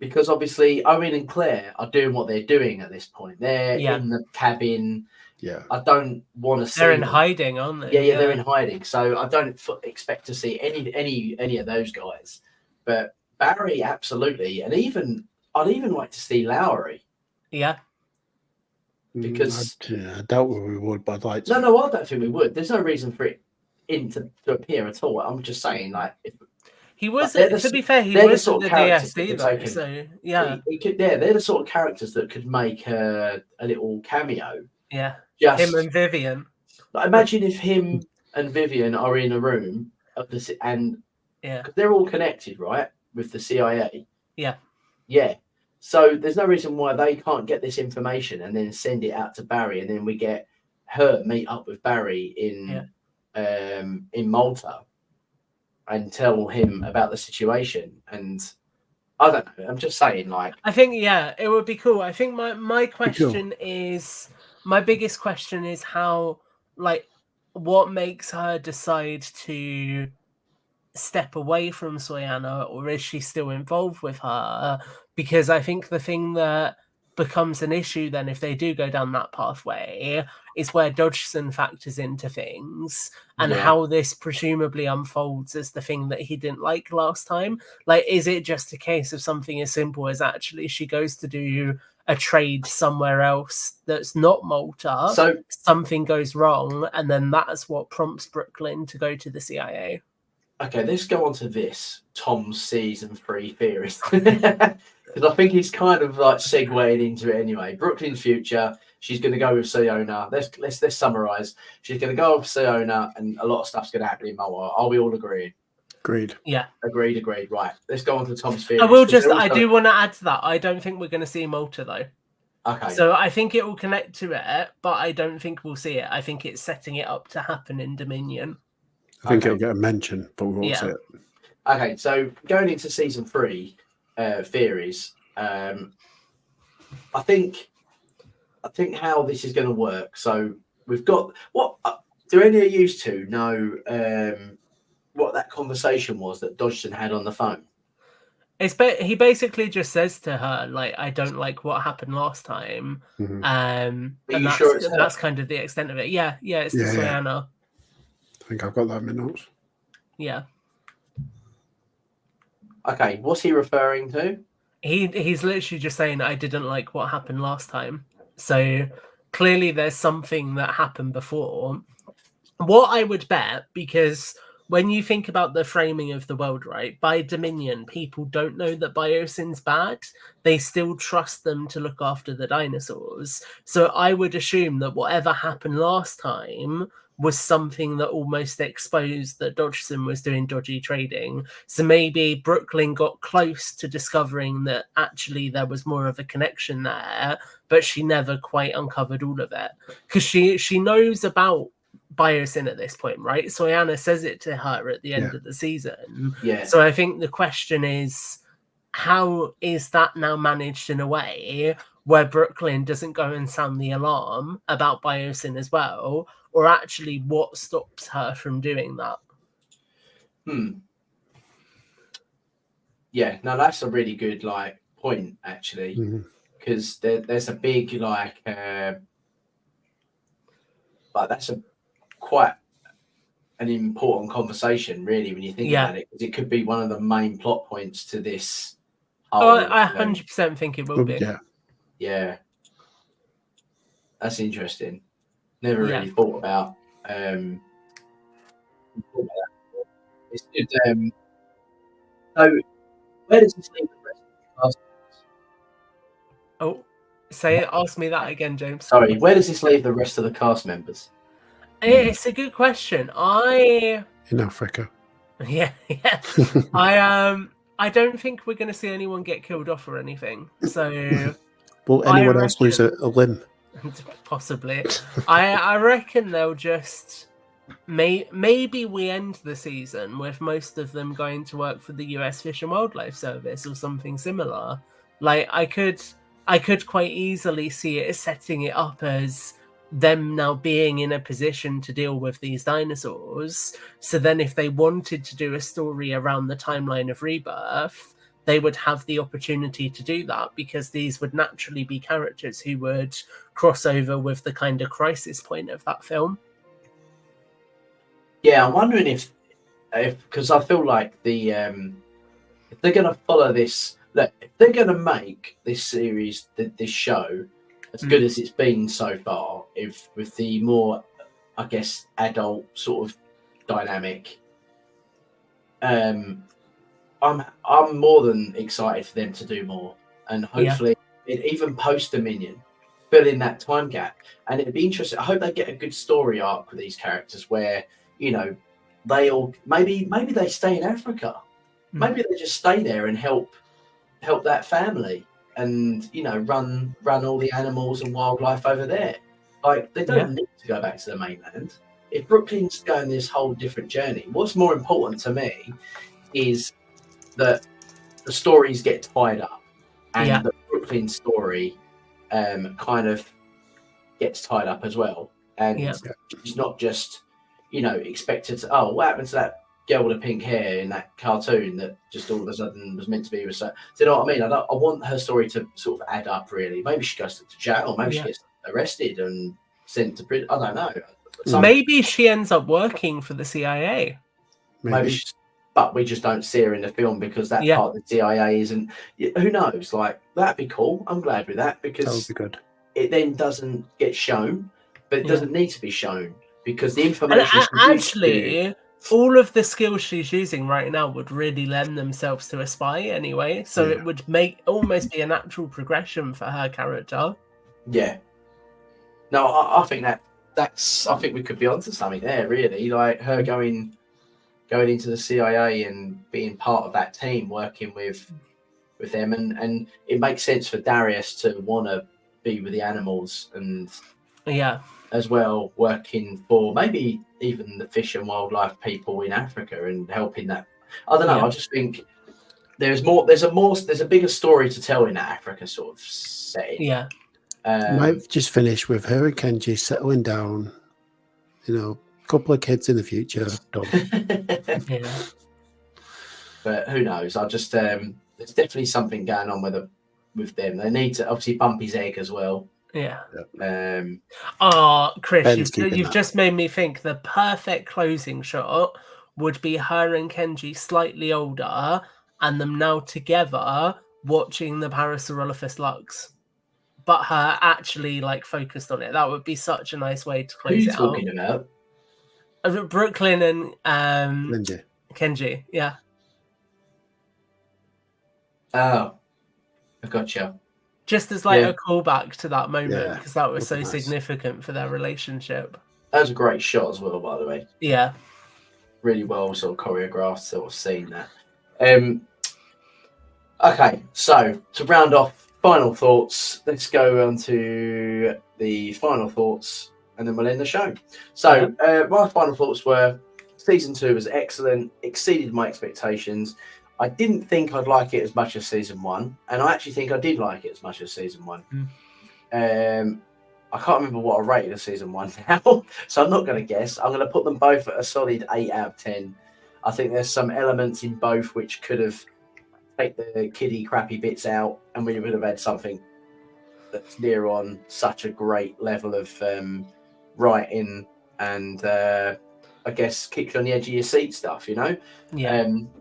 because obviously Owen and Claire are doing what they're doing at this point. They're in the cabin. Yeah, I don't want to see. They're in hiding, aren't they? Yeah, they're in hiding. So I don't expect to see any of those guys. But Barry, absolutely, and I'd even like to see Lowry. Yeah. Because I doubt we would, but I'd like to. No, I don't think we would. There's no reason for it to appear at all. I'm just saying, like, he was. To be fair, he was the DSD though. So yeah, they're the sort of characters that could make a little cameo. Yeah, him and Vivian. Like, imagine if him and Vivian are in a room and they're all connected, right, with the CIA. Yeah. So there's no reason why they can't get this information and then send it out to Barry, and then we get her meet up with Barry in Malta and tell him about the situation. And I don't know. I'm just saying, like, I think it would be cool. I think my question is, my biggest question is how, like, what makes her decide to step away from Soyana, or is she still involved with her? Because I think the thing that becomes an issue then, if they do go down that pathway, is where Dodgson factors into things and how this presumably unfolds as the thing that he didn't like last time. Like, is it just a case of something as simple as actually she goes to do a trade somewhere else that's not Malta, so something goes wrong, and then that's what prompts Brooklyn to go to the CIA? Okay, let's go on to this Tom's season 3 theorist, because I think he's kind of like segueing into it anyway. Brooklyn's future. She's going to go with Siona. Let's summarize. She's going to go with Siona, and a lot of stuff's going to happen in Malta. Are we all agreed? Agreed. Yeah. Agreed. Right. Let's go on to Tom's theory. I do want to add to that. I don't think we're going to see Malta though. Okay. So I think it will connect to it, but I don't think we'll see it. I think it's setting it up to happen in Dominion. I think it'll get a mention, but we won't see it. Okay, so going into season 3 theories, I think how this is going to work. So we've got what? Do any of you two know what that conversation was that Dodgson had on the phone? He basically just says to her, like, I don't like what happened last time. Mhm. And you sure it's her? that's kind of the extent of it. Yeah, it's to Soyana. I think I've got that in my notes. Yeah. Okay, what's he referring to? He's literally just saying, I didn't like what happened last time. So clearly there's something that happened before. What I would bet, because when you think about the framing of the world, right, by Dominion, people don't know that Biosin's bad. They still trust them to look after the dinosaurs. So I would assume that whatever happened last time was something that almost exposed that Dodgson was doing dodgy trading. So maybe Brooklyn got close to discovering that actually there was more of a connection there, but she never quite uncovered all of it. Because she knows about Biosin at this point, right? So Soyana says it to her at the end of the season. Yeah. So I think the question is, how is that now managed in a way where Brooklyn doesn't go and sound the alarm about Biosin as well? Or actually, what stops her from doing that? Yeah, no, that's a really good point actually, because there's a big that's quite an important conversation, really, when you think about it, because it could be one of the main plot points to this. I 100% think it will be. Yeah, that's interesting. Never really thought about. It's good. So, where does this leave the rest of the cast? Oh, ask me that again, James. Sorry, where does this leave the rest of the cast members? It's a good question. In Africa. Yeah. I don't think we're going to see anyone get killed off or anything. So, will anyone else lose a limb? Possibly. I reckon they'll just maybe we end the season with most of them going to work for the US Fish and Wildlife Service or something similar. Like I could quite easily see it setting it up as them now being in a position to deal with these dinosaurs. So then if they wanted to do a story around the timeline of Rebirth, they would have the opportunity to do that, because these would naturally be characters who would cross over with the kind of crisis point of that film. Yeah, I'm wondering if because I feel like if they're going to follow this, if they're going to make this series, this show, as good as it's been so far, with the more, I guess, adult sort of dynamic, I'm more than excited for them to do more, and hopefully, even post Dominion, fill in that time gap. And it'd be interesting. I hope they get a good story arc with these characters, where they all maybe they stay in Africa, maybe they just stay there and help that family, and run all the animals and wildlife over there. Like, they don't need to go back to the mainland. If Brooklyn's going this whole different journey, what's more important to me is that the stories get tied up, and the Brooklyn story kind of gets tied up as well, and it's not just expected to, what happened to that girl with the pink hair in that cartoon that just all of a sudden was meant to be with. So, do you know what I mean? I want her story to sort of add up, really. Maybe she goes to jail, maybe she gets arrested and sent to prison. I don't know. Maybe she ends up working for the CIA. Maybe but we just don't see her in the film, because that part of the CIA isn't. Who knows? Like, that'd be cool. I'm glad with that, because that would be good. It then doesn't get shown, but it doesn't need to be shown, because the information. And actually, all of the skills she's using right now would really lend themselves to a spy anyway. So it would almost be a natural progression for her character. Yeah. No, I think that's. I think we could be onto something there, really. Like her going into the CIA and being part of that team, working with them, and it makes sense for Darius to want to be with the animals, and as well, working for maybe even the fish and wildlife people in Africa and helping that. I don't know. I just think there's a bigger story to tell in that Africa sort of setting. Yeah. Might just finish with her and Kenji settling down. A couple of kids in the future. Yeah. But who knows? There's definitely something going on with them. They need to obviously bump his egg as well. Yeah. Chris, Ben's you've just made me think the perfect closing shot would be her and Kenji slightly older and them now together watching the Parasaurolophus Lux, but her actually like focused on it. That would be such a nice way to close Who are you it talking about? Brooklyn and Kenji. Yeah. Oh, I gotcha. Just as like a callback to that moment, because that was so nice. Significant for their relationship. That was a great shot as well, by the way. Yeah. Really well sort of choreographed, sort of scene that. Okay, so to round off final thoughts, let's go on to the final thoughts and then we'll end the show. So my final thoughts were season 2 was excellent, exceeded my expectations. I didn't think I'd like it as much as season 1, and I actually think I did like it as much as season 1. I can't remember what I rated a season 1 now, so I'm not going to guess. I'm going to put them both at a solid 8 out of 10. I think there's some elements in both which could have taken the kiddie crappy bits out, and we would have had something that's near on such a great level of writing and I guess keeps you on the edge of your seat stuff,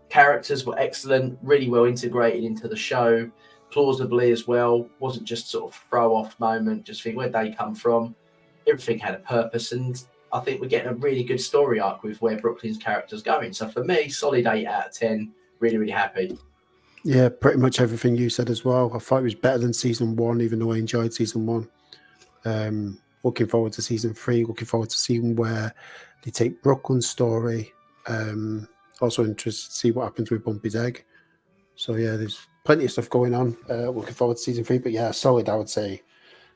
Characters were excellent, really well integrated into the show, plausibly as well. Wasn't just sort of throw off moment, just think where'd they come from. Everything had a purpose, and I think we're getting a really good story arc with where Brooklyn's character's going. So for me, solid 8 out of 10. Really, really happy. Yeah, pretty much everything you said as well. I thought it was better than season 1, even though I enjoyed season 1. Looking forward to season 3. Looking forward to seeing where they take Brooklyn's story. Also interested to see what happens with Bumpy's egg. So yeah, there's plenty of stuff going on. Looking forward to season 3. But yeah, solid, I would say.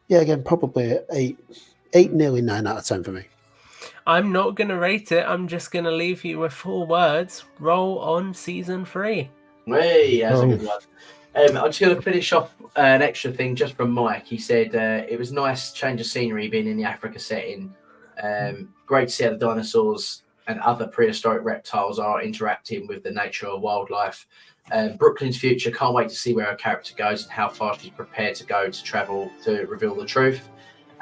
Yeah, again, probably 8, nearly 9 out of 10 for me. I'm not going to rate it. I'm just going to leave you with 4 words. Roll on season 3. Hey, that's a good one. I'm just going to finish off an extra thing just from Mike. He said it was nice change of scenery being in the Africa setting. Great to see how the dinosaurs and other prehistoric reptiles are interacting with the nature of wildlife. Brooklyn's future, can't wait to see where her character goes and how far she's prepared to go to travel to reveal the truth.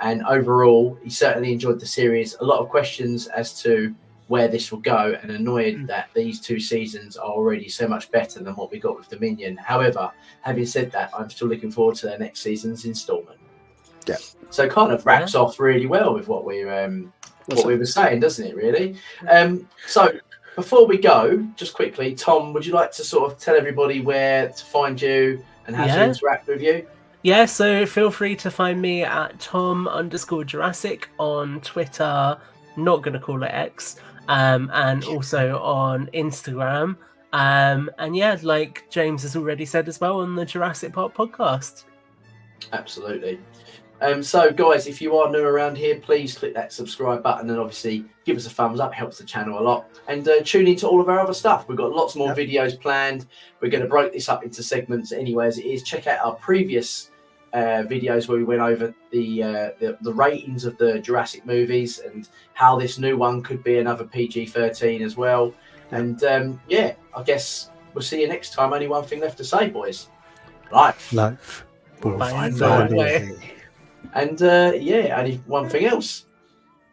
And overall, he certainly enjoyed the series. A lot of questions as to where this will go, and annoyed that these 2 seasons are already so much better than what we got with Dominion. However, having said that, I'm still looking forward to their next season's installment. Yeah. So it kind of wraps off really well with what we were saying, doesn't it, really? So before we go, just quickly, Tom, would you like to sort of tell everybody where to find you and how to interact with you? Yeah, so feel free to find me at Tom_Jurassic on Twitter, not going to call it X, and also on Instagram. And yeah, like James has already said as well, on the Jurassic Park podcast. Absolutely. So guys, if you are new around here, please click that subscribe button and obviously give us a thumbs up, helps the channel a lot. And tune into all of our other stuff. We've got lots more videos planned. We're going to break this up into segments anyway as it is. Check out our previous videos where we went over the ratings of the Jurassic movies and how this new one could be another PG-13 as well. And I guess we'll see you next time. Only one thing left to say, boys. Life. Bye. And only one thing else.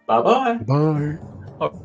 Bye-bye. Bye. Oh.